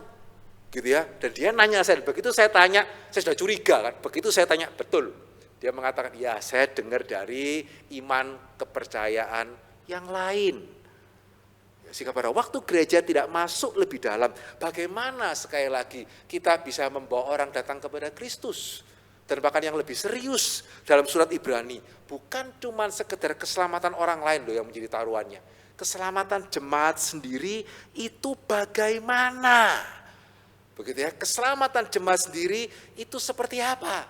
gitu ya. Dan dia nanya saya, begitu saya tanya, saya sudah curiga kan, begitu saya tanya, betul. Dia mengatakan, ya saya dengar dari iman kepercayaan yang lain. Sehingga pada waktu gereja tidak masuk lebih dalam, bagaimana sekali lagi kita bisa membawa orang datang kepada Kristus. Dan bahkan yang lebih serius dalam surat Ibrani, bukan cuma sekedar keselamatan orang lain loh yang menjadi taruhannya. Keselamatan jemaat sendiri itu bagaimana? Begitu ya, keselamatan jemaat sendiri itu seperti apa?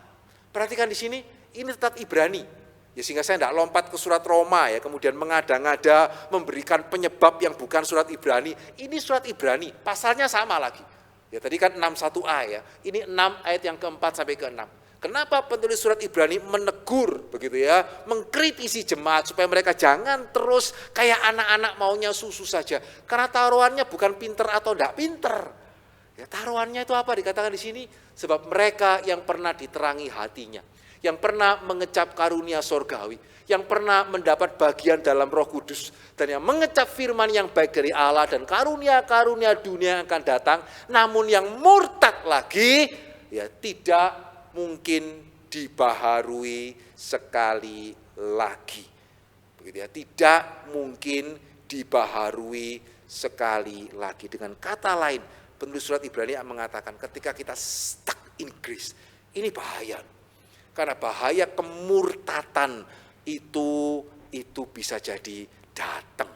Perhatikan di sini, ini tetap Ibrani. Ya, sehingga saya tidak lompat ke surat Roma ya, kemudian mengada-ngada memberikan penyebab yang bukan surat Ibrani. Ini surat Ibrani, pasalnya sama lagi. Ya tadi kan 61a ya, ini 6 ayat yang keempat sampai ke-6. Kenapa penulis surat Ibrani menegur begitu ya, mengkritisi jemaat supaya mereka jangan terus kayak anak-anak maunya susu saja. Karena taruhannya bukan pinter atau tidak pinter. Ya, taruhannya itu apa dikatakan di sini? Sebab mereka yang pernah diterangi hatinya, yang pernah mengecap karunia sorgawi, yang pernah mendapat bagian dalam Roh Kudus, dan yang mengecap firman yang baik dari Allah dan karunia-karunia dunia yang akan datang, namun yang murtad lagi, ya tidak mungkin dibaharui sekali lagi. Begitu ya, tidak mungkin dibaharui sekali lagi. Dengan kata lain, penulis surat Ibrani mengatakan ketika kita stuck in grace, ini bahaya. Karena bahaya kemurtatan itu bisa jadi datang.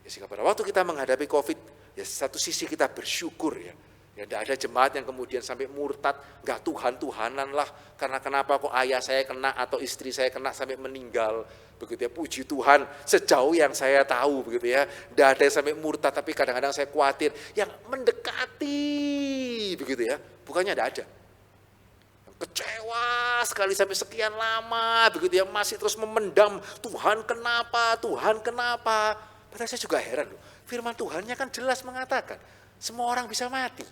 Ya, sehingga pada waktu kita menghadapi COVID, ya satu sisi kita bersyukur ya. Ya tidak ada jemaat yang kemudian sampai murtad, enggak Tuhan-Tuhanan lah. Karena kenapa kok ayah saya kena atau istri saya kena sampai meninggal. Begitu ya, puji Tuhan sejauh yang saya tahu begitu ya. Tidak ada yang sampai murtad, tapi kadang-kadang saya khawatir yang mendekati begitu ya. Bukannya tidak ada. Kecewa sekali sampai sekian lama begitu ya, masih terus memendam, Tuhan kenapa. Padahal saya juga heran loh, firman Tuhannya kan jelas mengatakan Semua orang bisa mati.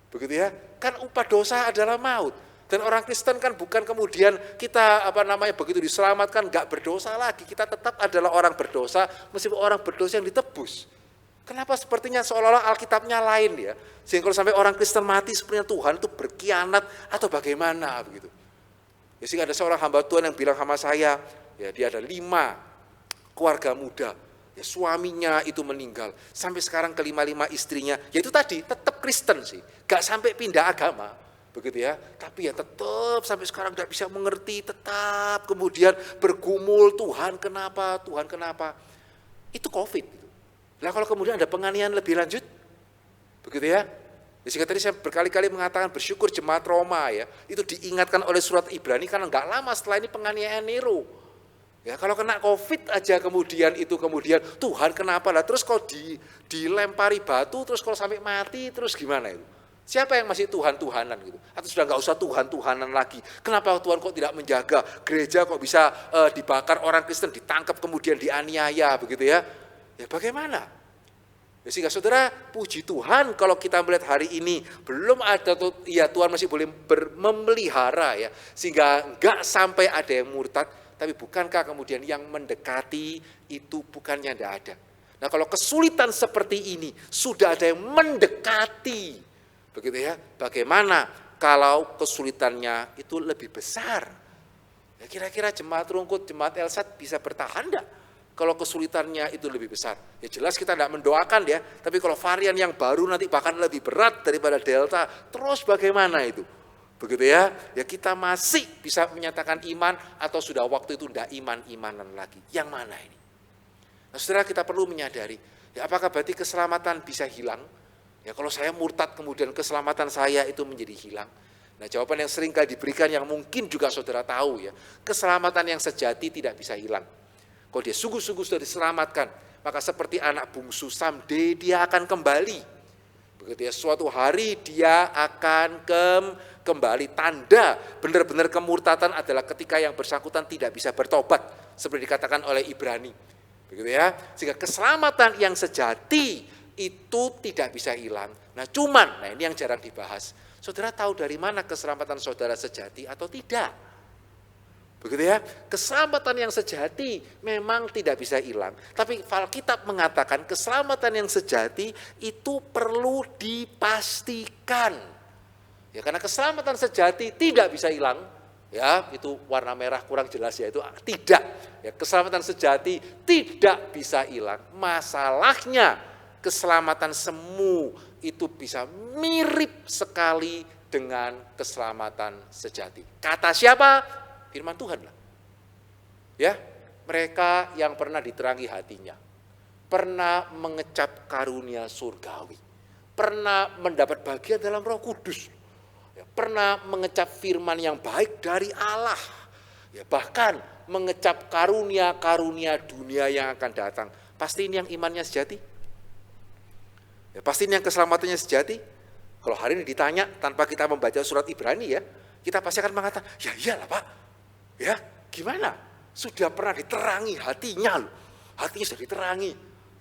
Begitu ya. Kan upah dosa adalah maut. Dan orang Kristen kan bukan kemudian kita begitu diselamatkan gak berdosa lagi. Kita tetap adalah orang berdosa meskipun orang berdosa yang ditebus. Kenapa sepertinya seolah-olah Alkitabnya lain ya. Sehingga kalau sampai orang Kristen mati sepertinya Tuhan itu berkhianat atau bagaimana begitu. Ya, sehingga ada seorang hamba Tuhan yang bilang sama saya, ya dia ada 5 keluarga muda. Ya, suaminya itu meninggal. Sampai sekarang kelima-lima istrinya, ya itu tadi tetap Kristen sih. Gak sampai pindah agama. Begitu ya, tapi ya tetap sampai sekarang tidak bisa mengerti, tetap kemudian bergumul, Tuhan kenapa, itu COVID gitu. Nah kalau kemudian ada penganiayaan lebih lanjut, begitu ya, sehingga tadi saya berkali-kali mengatakan bersyukur jemaat Roma ya, itu diingatkan oleh surat Ibrani karena nggak lama setelah ini penganiayaan Nero. Ya kalau kena COVID aja kemudian Tuhan kenapa lah, terus kalau dilempari batu, terus kalau sampai mati, terus gimana itu? Siapa yang masih Tuhan-Tuhanan gitu? Atau sudah nggak usah Tuhan-Tuhanan lagi? Kenapa Tuhan kok tidak menjaga? Gereja kok bisa dibakar, orang Kristen ditangkap kemudian dianiaya begitu ya? Ya bagaimana? Ya, sehingga saudara puji Tuhan kalau kita melihat hari ini belum ada ya Tuhan masih boleh memelihara ya. Sehingga nggak sampai ada yang murtad. Tapi bukankah kemudian yang mendekati itu bukannya tidak ada? Nah kalau kesulitan seperti ini sudah ada yang mendekati. Begitu ya, bagaimana kalau kesulitannya itu lebih besar? Ya, kira-kira jemaat Rungkut, jemaat Elsat bisa bertahan enggak kalau kesulitannya itu lebih besar? Ya jelas kita tidak mendoakan ya, tapi kalau varian yang baru nanti bahkan lebih berat daripada Delta, terus bagaimana itu? Begitu ya, ya kita masih bisa menyatakan iman atau sudah waktu itu tidak iman-imanan lagi. Yang mana ini? Nah saudara kita perlu menyadari, ya apakah berarti keselamatan bisa hilang? Ya kalau saya murtad kemudian keselamatan saya itu menjadi hilang. Nah jawaban yang sering kali diberikan yang mungkin juga saudara tahu ya. Keselamatan yang sejati tidak bisa hilang. Kalau dia sungguh-sungguh sudah diselamatkan, maka seperti anak bungsu someday dia akan kembali. Begitu ya, suatu hari dia akan kembali. Tanda benar-benar kemurtatan adalah ketika yang bersangkutan tidak bisa bertobat. Seperti dikatakan oleh Ibrani. Begitu ya, sehingga keselamatan yang sejati itu tidak bisa hilang. Nah ini yang jarang dibahas. Saudara tahu dari mana keselamatan saudara sejati atau tidak? Begitu ya, keselamatan yang sejati memang tidak bisa hilang. Tapi Alkitab mengatakan keselamatan yang sejati itu perlu dipastikan. Ya karena keselamatan sejati tidak bisa hilang. Ya itu warna merah kurang jelas ya, itu tidak. Ya keselamatan sejati tidak bisa hilang. Masalahnya keselamatan semu itu bisa mirip sekali dengan keselamatan sejati. Kata siapa? Firman Tuhan lah. Ya, mereka yang pernah diterangi hatinya, pernah mengecap karunia surgawi, pernah mendapat bagian dalam Roh Kudus, ya, pernah mengecap firman yang baik dari Allah, ya, bahkan mengecap karunia-karunia dunia yang akan datang. Pasti ini yang imannya sejati. Ya, pasti ini yang keselamatannya sejati. Kalau hari ini ditanya tanpa kita membaca surat Ibrani ya, kita pasti akan mengatakan, ya iyalah Pak. Ya, gimana? Sudah pernah diterangi hatinya loh. Hatinya sudah diterangi.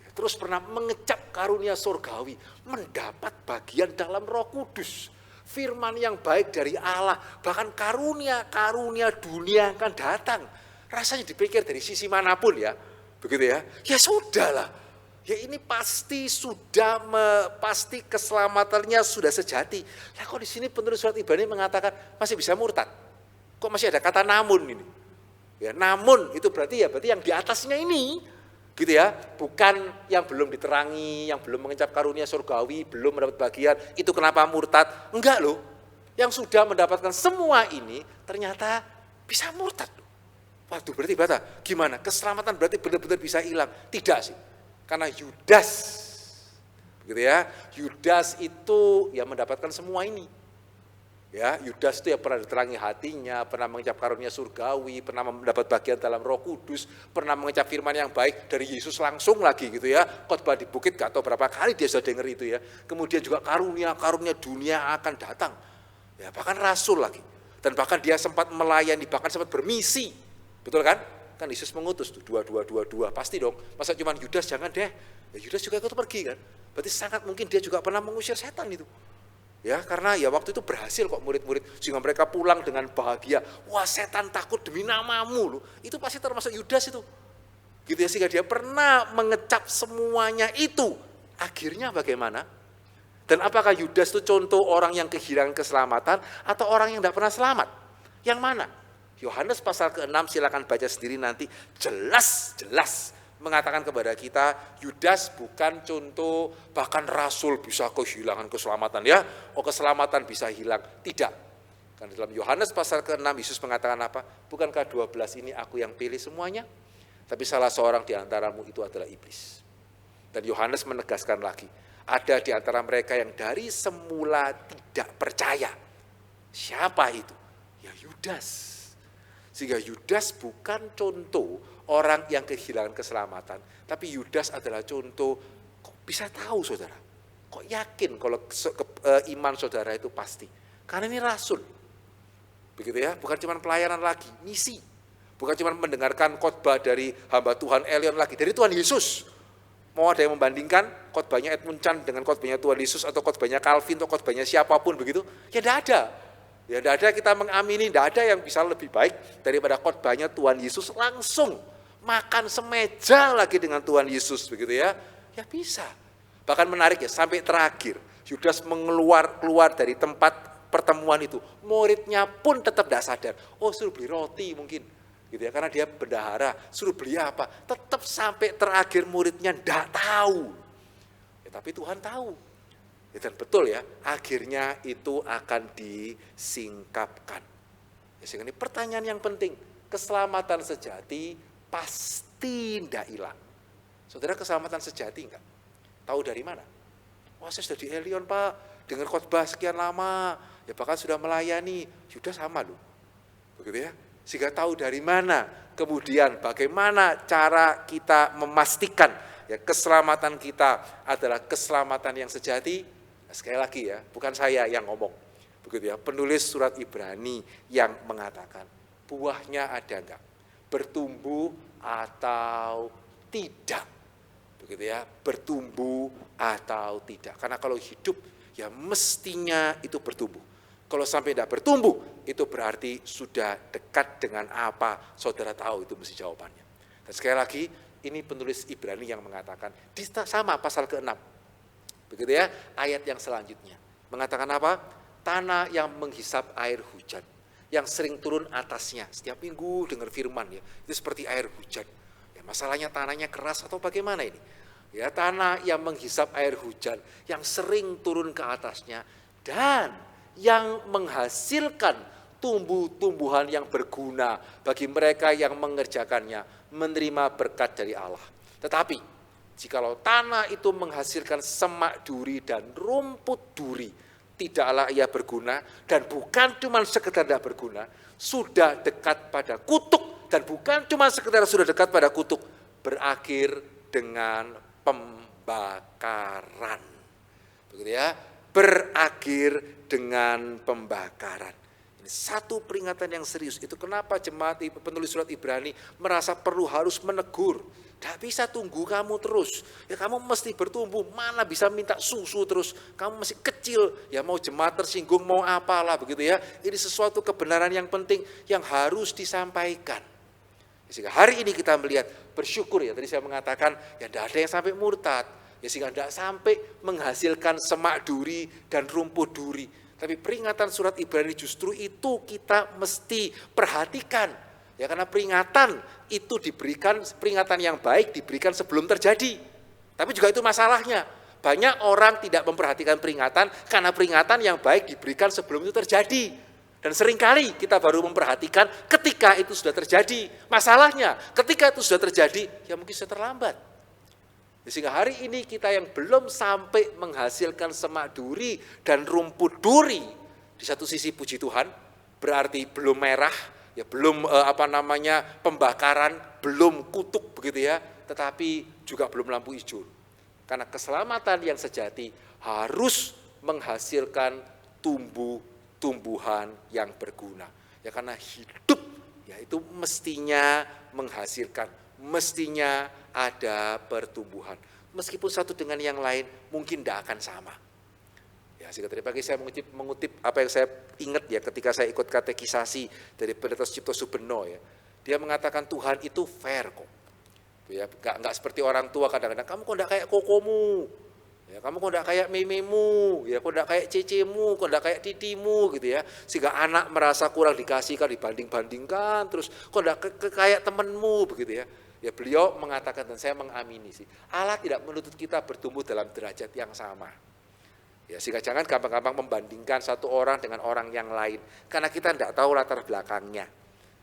Ya, terus pernah mengecap karunia surgawi, mendapat bagian dalam Roh Kudus. Firman yang baik dari Allah, bahkan karunia-karunia dunia yang akan datang. Rasanya dipikir dari sisi manapun ya. Begitu ya. Ya sudahlah. Ya ini pasti pasti keselamatannya sudah sejati. Nah kok di sini penulis surat Ibrani mengatakan masih bisa murtad? Kok masih ada kata namun ini? Ya namun itu berarti yang di atasnya ini, gitu ya, bukan yang belum diterangi, yang belum mengecap karunia surgawi, belum mendapat bagian. Itu kenapa murtad? Enggak loh. Yang sudah mendapatkan semua ini ternyata bisa murtad. Waduh berarti gimana? Keselamatan berarti benar-benar bisa hilang? Tidak sih. Karena Yudas, gitu ya, Yudas itu ya mendapatkan semua ini. Ya, Yudas itu ya pernah diterangi hatinya, pernah mengecap karunia surgawi, pernah mendapat bagian dalam Roh Kudus, pernah mengecap firman yang baik dari Yesus langsung lagi gitu ya. Khotbah di bukit gak tahu berapa kali dia sudah dengar itu ya. Kemudian juga karunia dunia akan datang. Ya, bahkan rasul lagi. Dan bahkan dia sempat melayani, bahkan sempat bermisi. Betul kan? Kan Yesus mengutus tuh, 2, pasti dong. Masa cuma Yudas jangan deh, ya Yudas juga ikut pergi kan. Berarti sangat mungkin dia juga pernah mengusir setan itu. Ya, karena ya waktu itu berhasil kok murid-murid, sehingga mereka pulang dengan bahagia. Wah, setan takut demi namamu loh. Itu pasti termasuk Yudas itu. Gitu ya, sehingga dia pernah mengecap semuanya itu. Akhirnya bagaimana? Dan apakah Yudas itu contoh orang yang kehilangan keselamatan atau orang yang tidak pernah selamat? Yang mana? Yohanes pasal ke-6, silakan baca sendiri nanti, jelas mengatakan kepada kita, Yudas bukan contoh, bahkan rasul bisa kehilangan keselamatan ya. Oh, keselamatan bisa hilang. Tidak. Kan dalam Yohanes pasal ke-6 Yesus mengatakan apa? Bukankah 12 ini aku yang pilih semuanya? Tapi salah seorang di antaramu itu adalah iblis. Dan Yohanes menegaskan lagi, ada di antara mereka yang dari semula tidak percaya. Siapa itu? Ya Yudas. Sehingga Yudas bukan contoh orang yang kehilangan keselamatan, tapi Yudas adalah contoh. Kok bisa tahu saudara? Kok yakin kalau iman saudara itu pasti? Karena ini rasul. Begitu ya, bukan cuma pelayanan lagi, misi. Bukan cuma mendengarkan khotbah dari hamba Tuhan Elion lagi, dari Tuhan Yesus. Mau ada yang membandingkan khotbahnya Edmund Chan dengan khotbahnya Tuhan Yesus atau khotbahnya Calvin atau khotbahnya siapapun begitu? Ya tidak ada. Ya tidak ada, kita mengamini, tidak ada yang bisa lebih baik daripada khotbahnya Tuhan Yesus, langsung makan semeja lagi dengan Tuhan Yesus begitu ya. Ya bisa. Bahkan menarik ya, sampai terakhir Yudas keluar dari tempat pertemuan itu, muridnya pun tetap tidak sadar. Oh, suruh beli roti mungkin. Gitu ya, karena dia bendahara, suruh beli apa? Tetap sampai terakhir muridnya tidak tahu. Ya, tapi Tuhan tahu. Ya, dan betul ya, akhirnya itu akan disingkapkan. Ya, sehingga ini pertanyaan yang penting, keselamatan sejati pasti tidak hilang. Saudara, keselamatan sejati enggak? Tahu dari mana? Wah, saya sudah di Elion Pak, dengar khotbah sekian lama, ya bahkan sudah melayani, sudah sama loh. Begitu ya, sehingga tahu dari mana, kemudian bagaimana cara kita memastikan ya keselamatan kita adalah keselamatan yang sejati. Sekali lagi ya, bukan saya yang ngomong, begitu ya. Penulis surat Ibrani yang mengatakan buahnya ada enggak, bertumbuh atau tidak, begitu ya, bertumbuh atau tidak. Karena kalau hidup ya mestinya itu bertumbuh. Kalau sampai tidak bertumbuh, itu berarti sudah dekat dengan apa saudara tahu, itu mesti jawabannya. Dan sekali lagi, ini penulis Ibrani yang mengatakan, di sama pasal ke-6. Begitu ya, ayat yang selanjutnya. Mengatakan apa? Tanah yang menghisap air hujan, yang sering turun atasnya. Setiap minggu dengar firman ya, itu seperti air hujan. Ya, masalahnya tanahnya keras atau bagaimana ini? Ya, tanah yang menghisap air hujan, yang sering turun ke atasnya, dan yang menghasilkan tumbuh-tumbuhan yang berguna bagi mereka yang mengerjakannya, menerima berkat dari Allah. Tetapi jikalau tanah itu menghasilkan semak duri dan rumput duri, tidaklah ia berguna, dan bukan cuma sekedar tidak berguna, sudah dekat pada kutuk, dan bukan cuma sekedar sudah dekat pada kutuk, berakhir dengan pembakaran. Begitu ya, berakhir dengan pembakaran. Ini satu peringatan yang serius. Itu kenapa jemaat penulis surat Ibrani merasa perlu harus menegur. Tidak bisa tunggu kamu terus. Ya kamu mesti bertumbuh. Mana bisa minta susu terus. Kamu masih kecil. Ya mau jemaat tersinggung mau apalah begitu ya. Ini sesuatu kebenaran yang penting yang harus disampaikan. Sehingga hari ini kita melihat bersyukur ya. Tadi saya mengatakan ya tidak ada yang sampai murtad. Ya sehingga tidak sampai menghasilkan semak duri dan rumput duri. Tapi peringatan surat Ibrani justru itu kita mesti perhatikan. Ya karena peringatan itu diberikan, peringatan yang baik diberikan sebelum terjadi. Tapi juga itu masalahnya. Banyak orang tidak memperhatikan peringatan karena peringatan yang baik diberikan sebelum itu terjadi. Dan seringkali kita baru memperhatikan ketika itu sudah terjadi. Masalahnya ketika itu sudah terjadi ya mungkin sudah terlambat. Sehingga hari ini kita yang belum sampai menghasilkan semak duri dan rumput duri, di satu sisi puji Tuhan, berarti belum merah, ya belum pembakaran, belum kutuk begitu ya, tetapi juga belum lampu hijau. Karena keselamatan yang sejati harus menghasilkan tumbuh-tumbuhan yang berguna. Ya karena hidup ya itu mestinya menghasilkan, mestinya ada pertumbuhan. Meskipun satu dengan yang lain mungkin tidak akan sama. Ya, sehingga tadi pagi saya mengutip apa yang saya ingat ya ketika saya ikut katekisasi dari Pendeta Sucipto Subeno ya. Dia mengatakan Tuhan itu fair kok. Ya, enggak seperti orang tua kadang-kadang, kamu kok enggak kayak kokomu. Ya, kamu kok enggak kayak mememu, ya kok enggak kayak cecemu, kok enggak kayak titimu gitu ya. Sehingga anak merasa kurang dikasihkan, dibanding-bandingkan, terus kok enggak kayak temanmu begitu ya. Ya beliau mengatakan dan saya mengamini sih, Allah tidak menuntut kita bertumbuh dalam derajat yang sama. Ya, sehingga jangan gampang-gampang membandingkan satu orang dengan orang yang lain, karena kita tidak tahu latar belakangnya.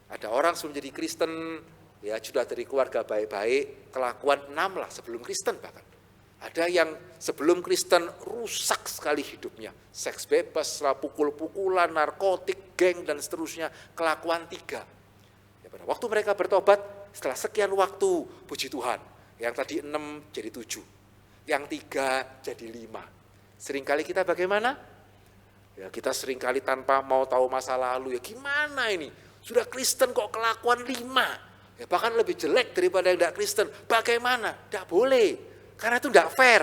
Ada orang sebelum jadi Kristen, ya sudah dari keluarga baik-baik, kelakuan 6 lah sebelum Kristen bahkan. Ada yang sebelum Kristen rusak sekali hidupnya, seks bebas, pukul-pukulan, narkotik, geng dan seterusnya, kelakuan 3. Ya, pada waktu mereka bertobat, setelah sekian waktu, puji Tuhan, yang tadi 6 jadi 7, yang 3 jadi 5. Seringkali kita bagaimana? Ya, kita seringkali tanpa mau tahu masa lalu, ya gimana ini? Sudah Kristen kok kelakuan 5, ya bahkan lebih jelek daripada yang tidak Kristen. Bagaimana? Tidak boleh, karena itu tidak fair.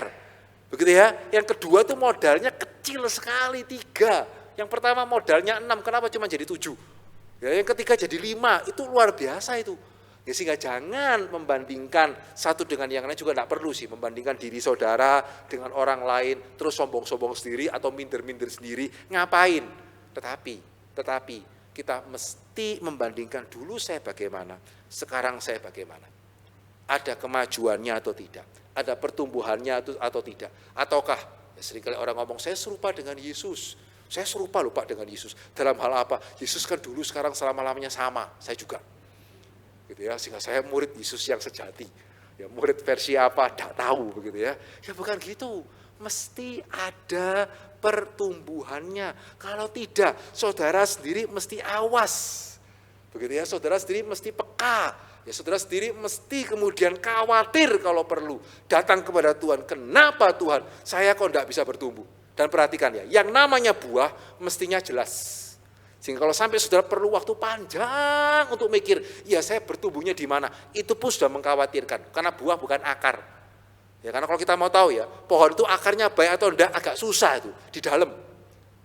Begitu ya. Yang kedua itu modalnya kecil sekali 3. Yang pertama modalnya 6, kenapa cuma jadi 7? Ya, yang ketiga jadi 5, itu luar biasa itu. Ya, sehingga jangan membandingkan satu dengan yang lain, juga tidak perlu sih membandingkan diri saudara dengan orang lain, terus sombong-sombong sendiri atau minder-minder sendiri, ngapain? Tetapi kita mesti membandingkan dulu saya bagaimana, sekarang saya bagaimana. Ada kemajuannya atau tidak, ada pertumbuhannya atau tidak, ataukah ya seringkali orang ngomong saya serupa dengan Yesus, saya serupa lupa dengan Yesus. Dalam hal apa? Yesus kan dulu sekarang selama-lamanya sama, saya juga. Gitu ya, sehingga saya murid Yesus yang sejati. Ya, murid versi apa tidak tahu begitu ya. Ya bukan gitu. Mesti ada pertumbuhannya. Kalau tidak, saudara sendiri mesti awas. Begitu ya, saudara sendiri mesti peka. Ya, saudara sendiri mesti kemudian khawatir kalau perlu datang kepada Tuhan. Kenapa Tuhan? Saya kok tidak bisa bertumbuh. Dan perhatikan ya, yang namanya buah mestinya jelas. Sehingga kalau sampai saudara perlu waktu panjang untuk mikir, ya saya bertumbuhnya di mana, itu pun sudah mengkhawatirkan, karena buah bukan akar. Ya, karena kalau kita mau tahu ya, pohon itu akarnya baik atau enggak agak susah itu di dalam.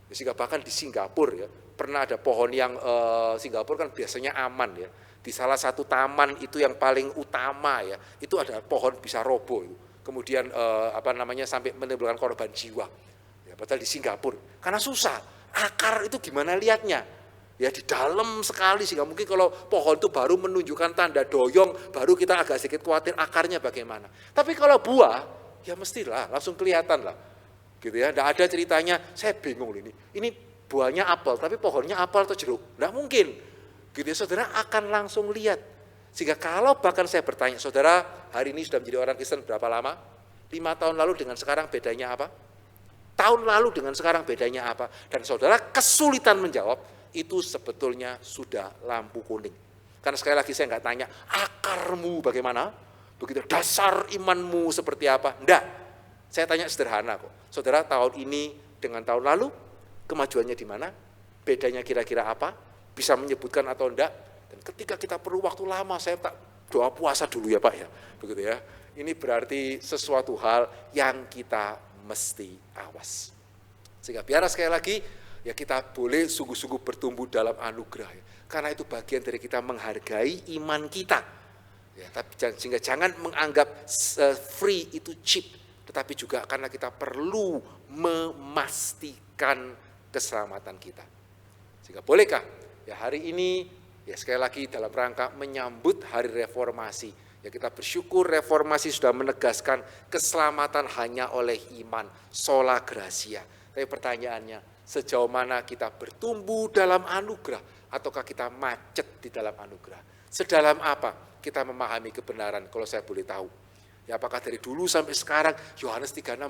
Ya, sehingga bahkan di Singapura ya, pernah ada pohon yang Singapura kan biasanya aman ya. Di salah satu taman itu yang paling utama ya, itu ada pohon bisa roboh itu. Kemudian sampai menimbulkan korban jiwa. Ya, padahal di Singapura, karena susah. Akar itu gimana lihatnya? Ya di dalam sekali, sehingga mungkin kalau pohon itu baru menunjukkan tanda doyong, baru kita agak sedikit khawatir akarnya bagaimana. Tapi kalau buah, ya mestilah langsung kelihatan lah. Gitu ya, tidak ada ceritanya, saya bingung ini buahnya apel, tapi pohonnya apel atau jeruk. Tidak mungkin. Gitu ya, saudara akan langsung lihat. Sehingga kalau bahkan saya bertanya, saudara hari ini sudah menjadi orang Kristen berapa lama? 5 tahun lalu dengan sekarang bedanya apa? Tahun lalu dengan sekarang bedanya apa? Dan saudara kesulitan menjawab, itu sebetulnya sudah lampu kuning. Karena sekali lagi saya nggak tanya, akarmu bagaimana? Begitu dasar imanmu seperti apa? Enggak, saya tanya sederhana kok. Saudara tahun ini dengan tahun lalu, kemajuannya di mana? Bedanya kira-kira apa? Bisa menyebutkan atau enggak? Dan ketika kita perlu waktu lama, saya tak doa puasa dulu ya Pak ya. Begitu ya. Ini berarti sesuatu hal yang kita mesti awas. Sehingga biar sekali lagi ya kita boleh sungguh-sungguh bertumbuh dalam anugerah ya. Karena itu bagian dari kita menghargai iman kita. Ya, tapi sehingga jangan menganggap free itu cheap, tetapi juga karena kita perlu memastikan keselamatan kita. Sehingga bolehkah ya hari ini ya sekali lagi dalam rangka menyambut hari reformasi. Ya kita bersyukur reformasi sudah menegaskan keselamatan hanya oleh iman, sola gratia. Tapi pertanyaannya, sejauh mana kita bertumbuh dalam anugerah ataukah kita macet di dalam anugerah? Sedalam apa kita memahami kebenaran kalau saya boleh tahu? Ya apakah dari dulu sampai sekarang Yohanes 3:16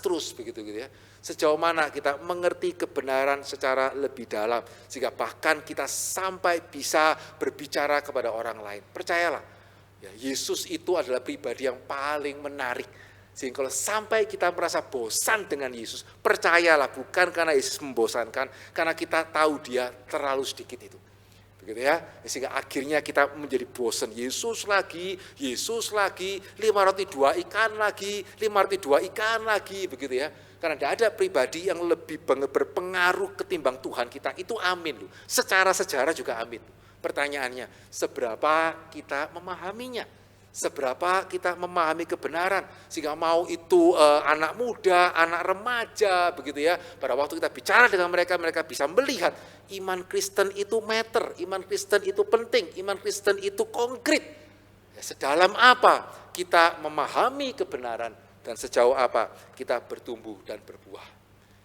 terus begitu gitu ya. Sejauh mana kita mengerti kebenaran secara lebih dalam sehingga bahkan kita sampai bisa berbicara kepada orang lain. Percayalah. Ya, Yesus itu adalah pribadi yang paling menarik. Sehingga kalau sampai kita merasa bosan dengan Yesus, percayalah bukan karena Yesus membosankan, karena kita tahu dia terlalu sedikit itu. Begitu ya, sehingga akhirnya kita menjadi bosan. Yesus lagi, 5 roti 2 ikan lagi, 5 roti 2 ikan lagi, begitu ya. Karena tidak ada pribadi yang lebih berpengaruh ketimbang Tuhan kita, itu amin loh. Secara sejarah juga amin. Pertanyaannya, seberapa kita memahaminya? Seberapa kita memahami kebenaran, sehingga mau itu anak muda, anak remaja, begitu ya. Pada waktu kita bicara dengan mereka, mereka bisa melihat iman Kristen itu matter, iman Kristen itu penting, iman Kristen itu konkret. Ya, sedalam apa kita memahami kebenaran dan sejauh apa kita bertumbuh dan berbuah.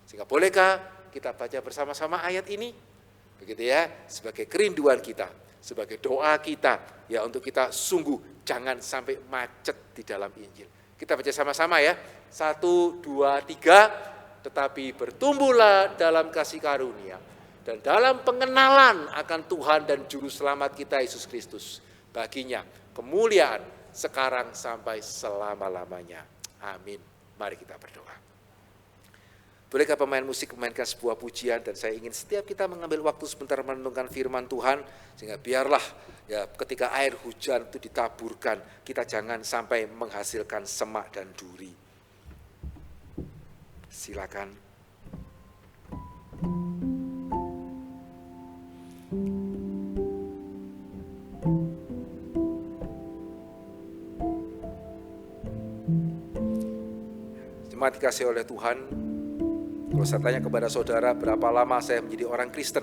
Sehingga bolehkah kita baca bersama-sama ayat ini? Begitu ya, sebagai kerinduan kita, sebagai doa kita, ya untuk kita sungguh jangan sampai macet di dalam Injil. Kita baca sama-sama ya. 1, 2, 3. Tetapi bertumbuhlah dalam kasih karunia dan dalam pengenalan akan Tuhan dan Juru Selamat kita Yesus Kristus. Baginya kemuliaan sekarang sampai selama-lamanya. Amin. Mari kita berdoa. Bolehkah pemain musik memainkan sebuah pujian, dan saya ingin setiap kita mengambil waktu sebentar merenungkan firman Tuhan, sehingga biarlah ya ketika air hujan itu ditaburkan, kita jangan sampai menghasilkan semak dan duri. Silakan. Jemaat dikasihi oleh Tuhan, kalau saya tanya kepada saudara berapa lama saya menjadi orang Kristen,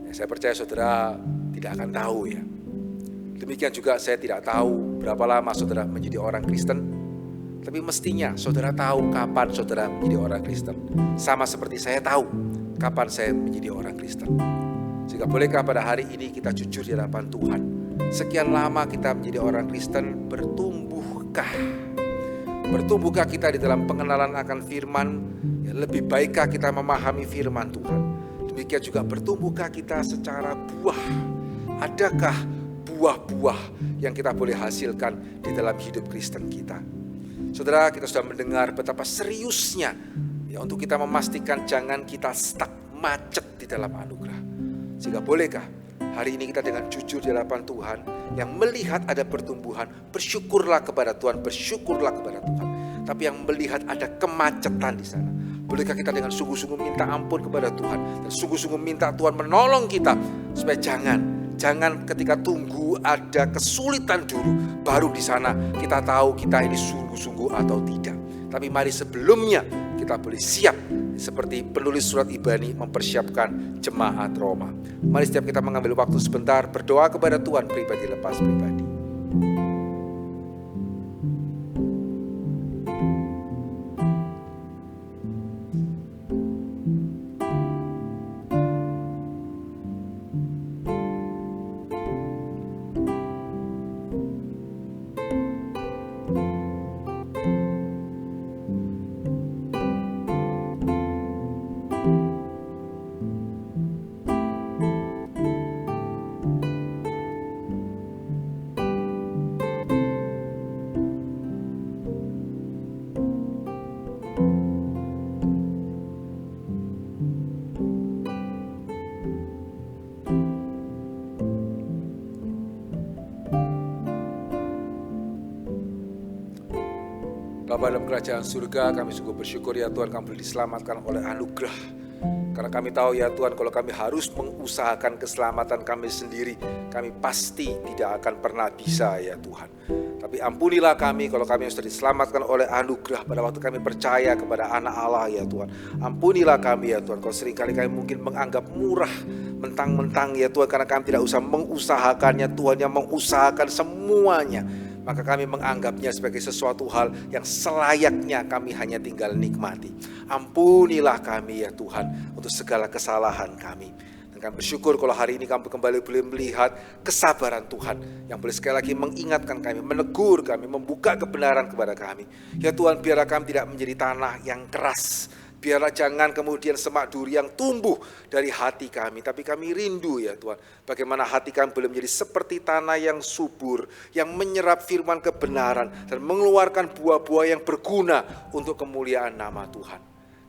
ya, saya percaya saudara tidak akan tahu ya. Demikian juga saya tidak tahu berapa lama saudara menjadi orang Kristen, tapi mestinya saudara tahu kapan saudara menjadi orang Kristen. Sama seperti saya tahu kapan saya menjadi orang Kristen. Sehingga bolehkah pada hari ini kita jujur di hadapan Tuhan, sekian lama kita menjadi orang Kristen, bertumbuhkah kita di dalam pengenalan akan firman? Lebih baikkah kita memahami firman Tuhan? Demikian juga bertumbuhkah kita secara buah? Adakah buah-buah yang kita boleh hasilkan di dalam hidup Kristen kita? Saudara, kita sudah mendengar betapa seriusnya ya untuk kita memastikan jangan kita stuck, macet di dalam anugerah. Sehingga bolehkah hari ini kita dengan jujur di hadapan Tuhan, yang melihat ada pertumbuhan, bersyukurlah kepada Tuhan, bersyukurlah kepada Tuhan. Tapi yang melihat ada kemacetan di sana, bolehkah kita dengan sungguh-sungguh minta ampun kepada Tuhan, dan sungguh-sungguh minta Tuhan menolong kita, supaya jangan ketika tunggu ada kesulitan dulu, baru di sana kita tahu kita ini sungguh-sungguh atau tidak. Tapi mari sebelumnya kita boleh siap, seperti penulis surat Ibrani mempersiapkan jemaat Roma. Mari setiap kita mengambil waktu sebentar berdoa kepada Tuhan pribadi lepas pribadi. Bapa dalam kerajaan surga, kami sungguh bersyukur ya Tuhan, kami boleh diselamatkan oleh anugerah. Karena kami tahu ya Tuhan, kalau kami harus mengusahakan keselamatan kami sendiri, kami pasti tidak akan pernah bisa ya Tuhan. Tapi ampunilah kami kalau kami sudah diselamatkan oleh anugerah pada waktu kami percaya kepada anak Allah ya Tuhan. Ampunilah kami ya Tuhan, kalau seringkali kami mungkin menganggap murah, mentang-mentang ya Tuhan, karena kami tidak usah mengusahakannya, Tuhan yang mengusahakan semuanya. Maka kami menganggapnya sebagai sesuatu hal yang selayaknya kami hanya tinggal nikmati. Ampunilah kami ya Tuhan untuk segala kesalahan kami. Dan kami bersyukur kalau hari ini kami kembali boleh melihat kesabaran Tuhan yang boleh sekali lagi mengingatkan kami, menegur kami, membuka kebenaran kepada kami. Ya Tuhan, biarlah kami tidak menjadi tanah yang keras. Biarlah jangan kemudian semak duri yang tumbuh dari hati kami. Tapi kami rindu ya Tuhan, bagaimana hati kami boleh menjadi seperti tanah yang subur, yang menyerap firman kebenaran dan mengeluarkan buah-buah yang berguna untuk kemuliaan nama Tuhan.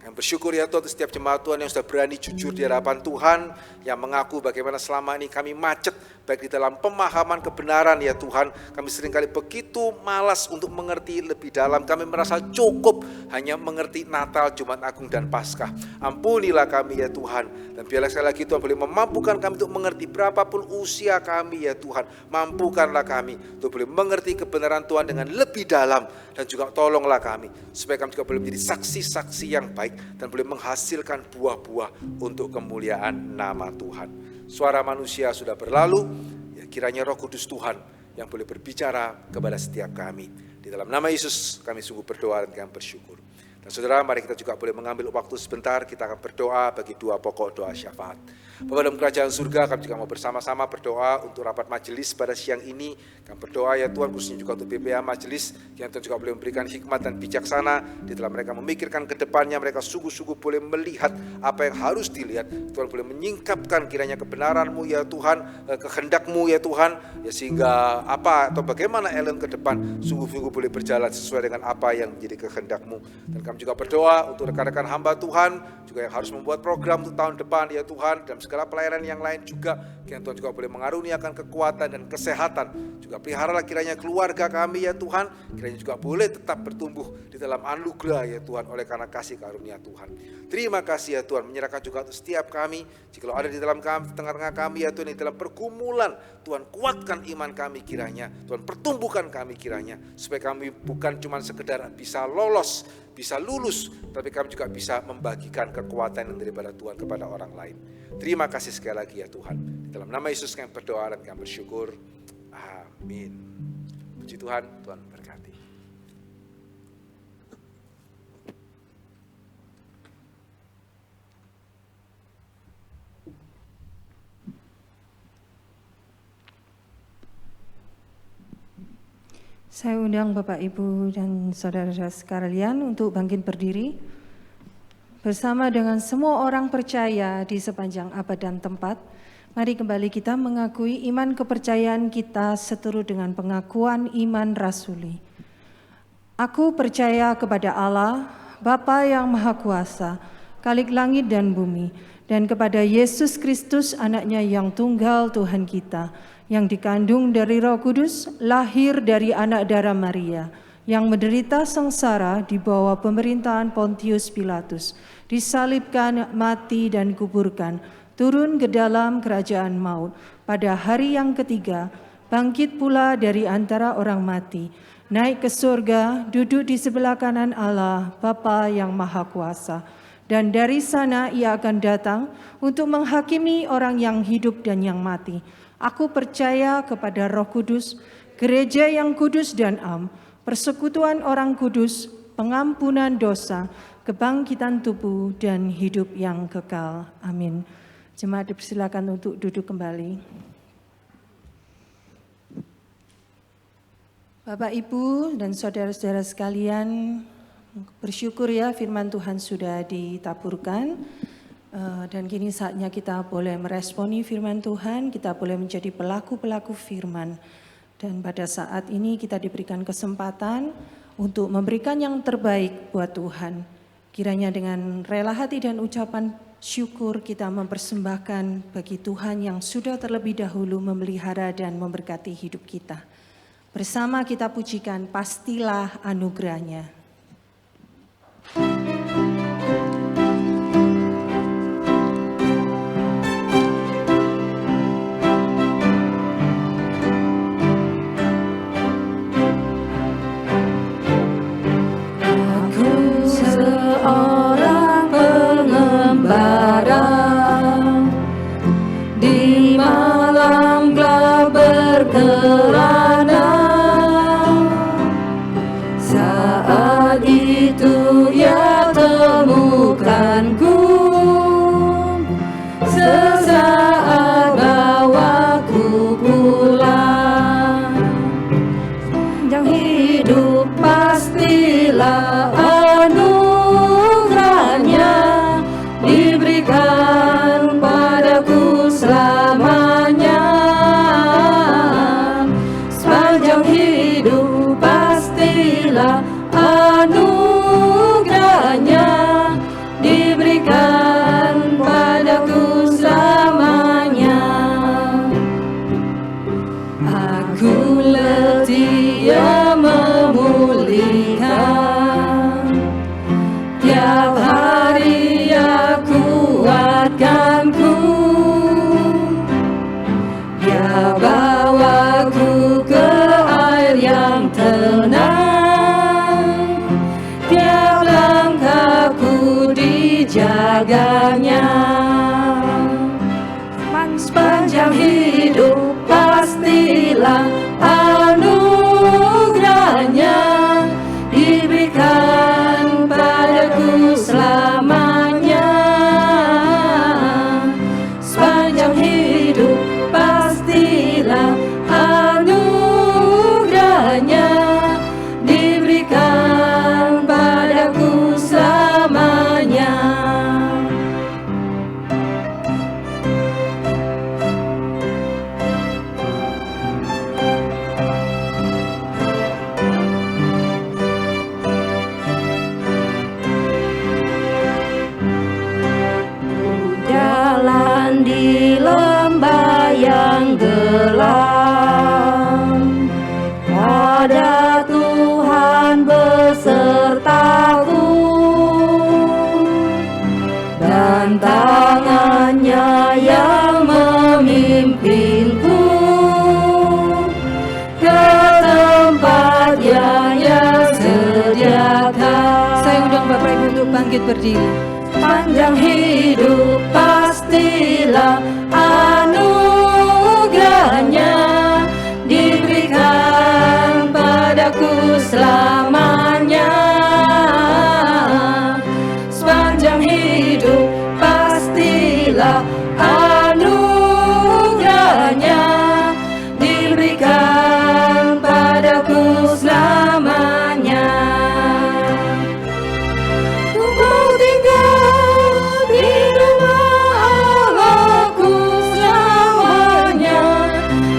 Kami bersyukur ya Tuhan untuk setiap jemaat Tuhan yang sudah berani jujur di hadapan Tuhan, yang mengaku bagaimana selama ini kami macet, baik di dalam pemahaman kebenaran ya Tuhan. Kami seringkali begitu malas untuk mengerti lebih dalam, kami merasa cukup hanya mengerti Natal, Jumat Agung, dan Paskah. Ampunilah kami ya Tuhan, dan biarlah sekali lagi Tuhan boleh memampukan kami untuk mengerti berapapun usia kami ya Tuhan. Mampukanlah kami untuk boleh mengerti kebenaran Tuhan dengan lebih dalam, dan juga tolonglah kami supaya kami juga boleh menjadi saksi-saksi yang baik dan boleh menghasilkan buah-buah untuk kemuliaan nama Tuhan. Suara manusia sudah berlalu, ya kiranya Roh Kudus Tuhan yang boleh berbicara kepada setiap kami. Di dalam nama Yesus kami sungguh berdoa dan kami bersyukur. Dan saudara, mari kita juga boleh mengambil waktu sebentar, kita akan berdoa bagi dua pokok doa syafaat. Bapa dalam kerajaan surga, kami juga mau bersama-sama berdoa untuk rapat majelis pada siang ini. Kami berdoa ya Tuhan, khususnya juga untuk PPA majelis, yang Tuhan juga boleh memberikan hikmat dan bijaksana di dalam mereka memikirkan ke depannya. Mereka sungguh-sungguh boleh melihat apa yang harus dilihat. Tuhan boleh menyingkapkan kiranya kebenaran-Mu ya Tuhan, kehendak-Mu ya Tuhan, ya sehingga apa atau bagaimana Ellen ke depan sungguh-sungguh boleh berjalan sesuai dengan apa yang menjadi kehendak-Mu. Dan kami juga berdoa untuk rekan-rekan hamba Tuhan juga yang harus membuat program untuk tahun depan ya Tuhan, dan segala pelayanan yang lain juga, kiranya Tuhan juga boleh mengaruniakan kekuatan dan kesehatan. Juga peliharalah kiranya keluarga kami ya Tuhan, kiranya juga boleh tetap bertumbuh di dalam anugerah ya Tuhan oleh karena kasih karunia Tuhan. Terima kasih ya Tuhan, menyerahkan juga untuk setiap kami, jika ada di dalam kami, tengah-tengah kami ya Tuhan, di dalam pergumulan, Tuhan kuatkan iman kami kiranya, Tuhan pertumbuhkan kami kiranya, supaya kami bukan cuma sekedar bisa lolos, bisa lulus, tapi kami juga bisa membagikan kekuatan yang daripada Tuhan kepada orang lain. Terima kasih sekali lagi ya Tuhan. Dalam nama Yesus kami berdoa dan kami bersyukur. Amin. Puji Tuhan, Tuhan berkati. Saya undang Bapak, Ibu, dan saudara-saudara sekalian untuk bangkit berdiri bersama dengan semua orang percaya di sepanjang abad dan tempat. Mari kembali kita mengakui iman kepercayaan kita seturut dengan pengakuan iman rasuli. Aku percaya kepada Allah, Bapa yang Maha Kuasa, Khalik langit dan bumi, dan kepada Yesus Kristus, Anaknya yang tunggal Tuhan kita, yang dikandung dari Roh Kudus, lahir dari anak darah Maria, yang menderita sengsara di bawah pemerintahan Pontius Pilatus, disalibkan, mati dan kuburkan, turun ke dalam kerajaan maut, pada hari yang ketiga, bangkit pula dari antara orang mati, naik ke surga, duduk di sebelah kanan Allah, Bapa yang Maha Kuasa, dan dari sana Ia akan datang untuk menghakimi orang yang hidup dan yang mati. Aku percaya kepada Roh Kudus, gereja yang kudus dan am, persekutuan orang kudus, pengampunan dosa, kebangkitan tubuh, dan hidup yang kekal. Amin. Jemaat dipersilakan untuk duduk kembali. Bapak, Ibu, dan saudara-saudara sekalian, bersyukur ya firman Tuhan sudah ditaburkan. Dan kini saatnya kita boleh meresponi firman Tuhan, kita boleh menjadi pelaku-pelaku firman. Dan pada saat ini kita diberikan kesempatan untuk memberikan yang terbaik buat Tuhan. Kiranya dengan rela hati dan ucapan syukur kita mempersembahkan bagi Tuhan yang sudah terlebih dahulu memelihara dan memberkati hidup kita. Bersama kita pujikan Pastilah Anugerahnya. Di malam gelap berkelana, saat itu ya temukanku, sesaat bawaku pulang. Yang hidup pastilah anugerahnya, diberikan padaku selamanya. Sepanjang hidup pastilah anugerahnya, surganya. Sepanjang hidup pastilah anugerahnya diberikan padaku selamanya. Sepanjang hidup pastilah anugerahnya diberikan padaku selamanya. Jalan di lembah yang gelap, ada Tuhan besertaku, dan tangannya yang memimpinku ke tempat yang Ia sediakan. Saya undang Bapak Ibu untuk bangkit berdiri. Panjang hidup pastilah anugerahnya diberikan padaku selamanya. Sepanjang hidup pastilah anugerahnya diberikan padaku selamanya. Ku tinggal di rumah Allahku selamanya,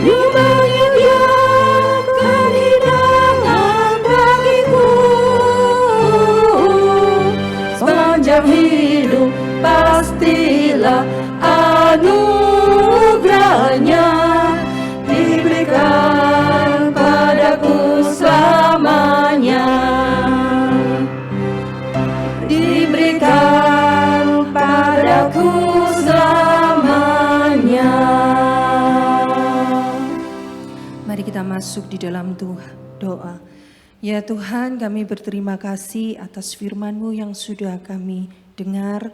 menyediakan hidangan bagiku. Sepanjang hidup pastilah anugerahnya diberikan padaku selamanya. Diberikan padaku selamanya. Mari kita masuk di dalam doa. Ya Tuhan, kami berterima kasih atas firman-Mu yang sudah kami dengar.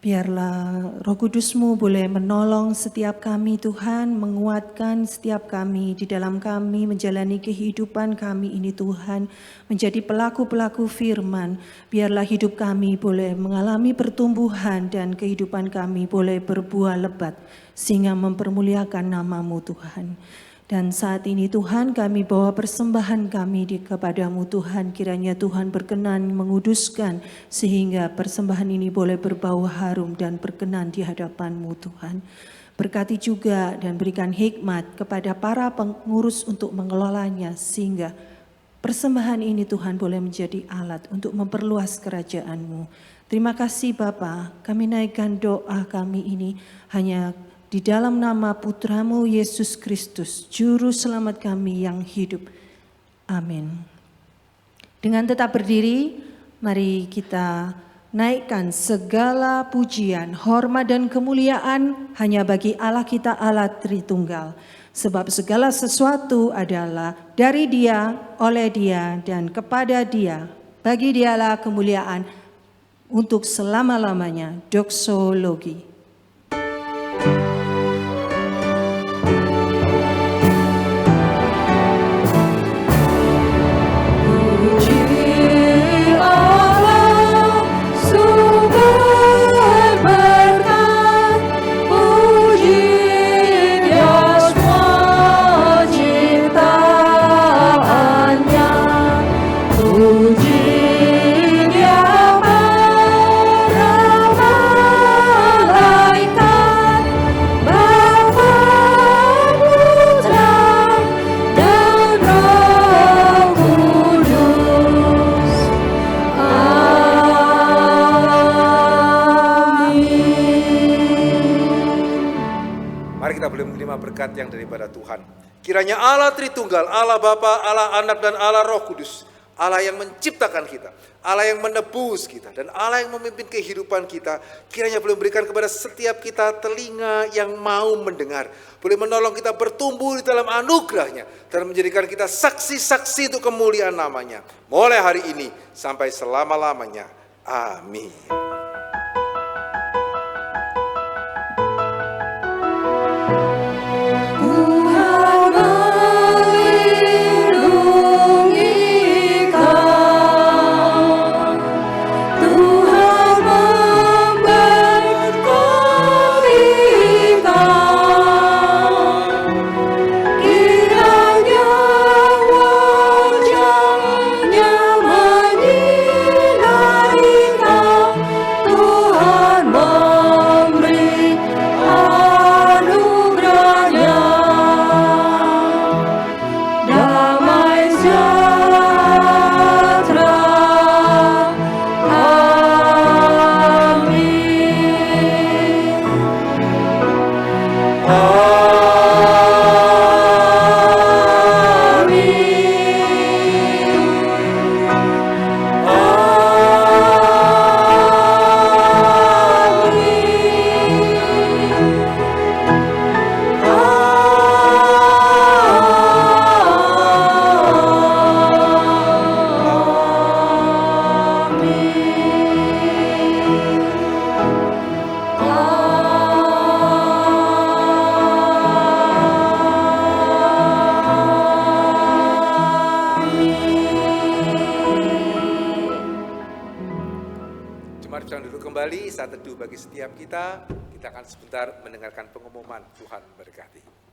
Biarlah Roh Kudus-Mu boleh menolong setiap kami Tuhan, menguatkan setiap kami di dalam kami menjalani kehidupan kami ini Tuhan, menjadi pelaku-pelaku firman. Biarlah hidup kami boleh mengalami pertumbuhan dan kehidupan kami boleh berbuah lebat sehingga mempermuliakan nama-Mu Tuhan. Dan saat ini Tuhan kami bawa persembahan kami kepadamu Tuhan. Kiranya Tuhan berkenan menguduskan sehingga persembahan ini boleh berbau harum dan berkenan di hadapan-Mu Tuhan. Berkati juga dan berikan hikmat kepada para pengurus untuk mengelolanya sehingga persembahan ini Tuhan boleh menjadi alat untuk memperluas kerajaan-Mu. Terima kasih Bapa, kami naikkan doa kami ini hanya di dalam nama Putra-Mu Yesus Kristus, Juru Selamat kami yang hidup. Amin. Dengan tetap berdiri, mari kita naikkan segala pujian, hormat dan kemuliaan hanya bagi Allah kita Allah Tritunggal. Sebab segala sesuatu adalah dari Dia, oleh Dia, dan kepada Dia. Bagi Dialah kemuliaan untuk selama-lamanya. Doksologi. Berkat yang daripada Tuhan. Kiranya Allah Tritunggal, Allah Bapa, Allah Anak dan Allah Roh Kudus, Allah yang menciptakan kita, Allah yang menebus kita, dan Allah yang memimpin kehidupan kita, kiranya boleh memberikan kepada setiap kita telinga yang mau mendengar, boleh menolong kita bertumbuh di dalam anugerahnya, dan menjadikan kita saksi-saksi untuk kemuliaan namanya, mulai hari ini sampai selama-lamanya. Amin. Mari kita duduk kembali, saat teduh bagi setiap kita. Kita akan sebentar mendengarkan pengumuman. Tuhan memberkati.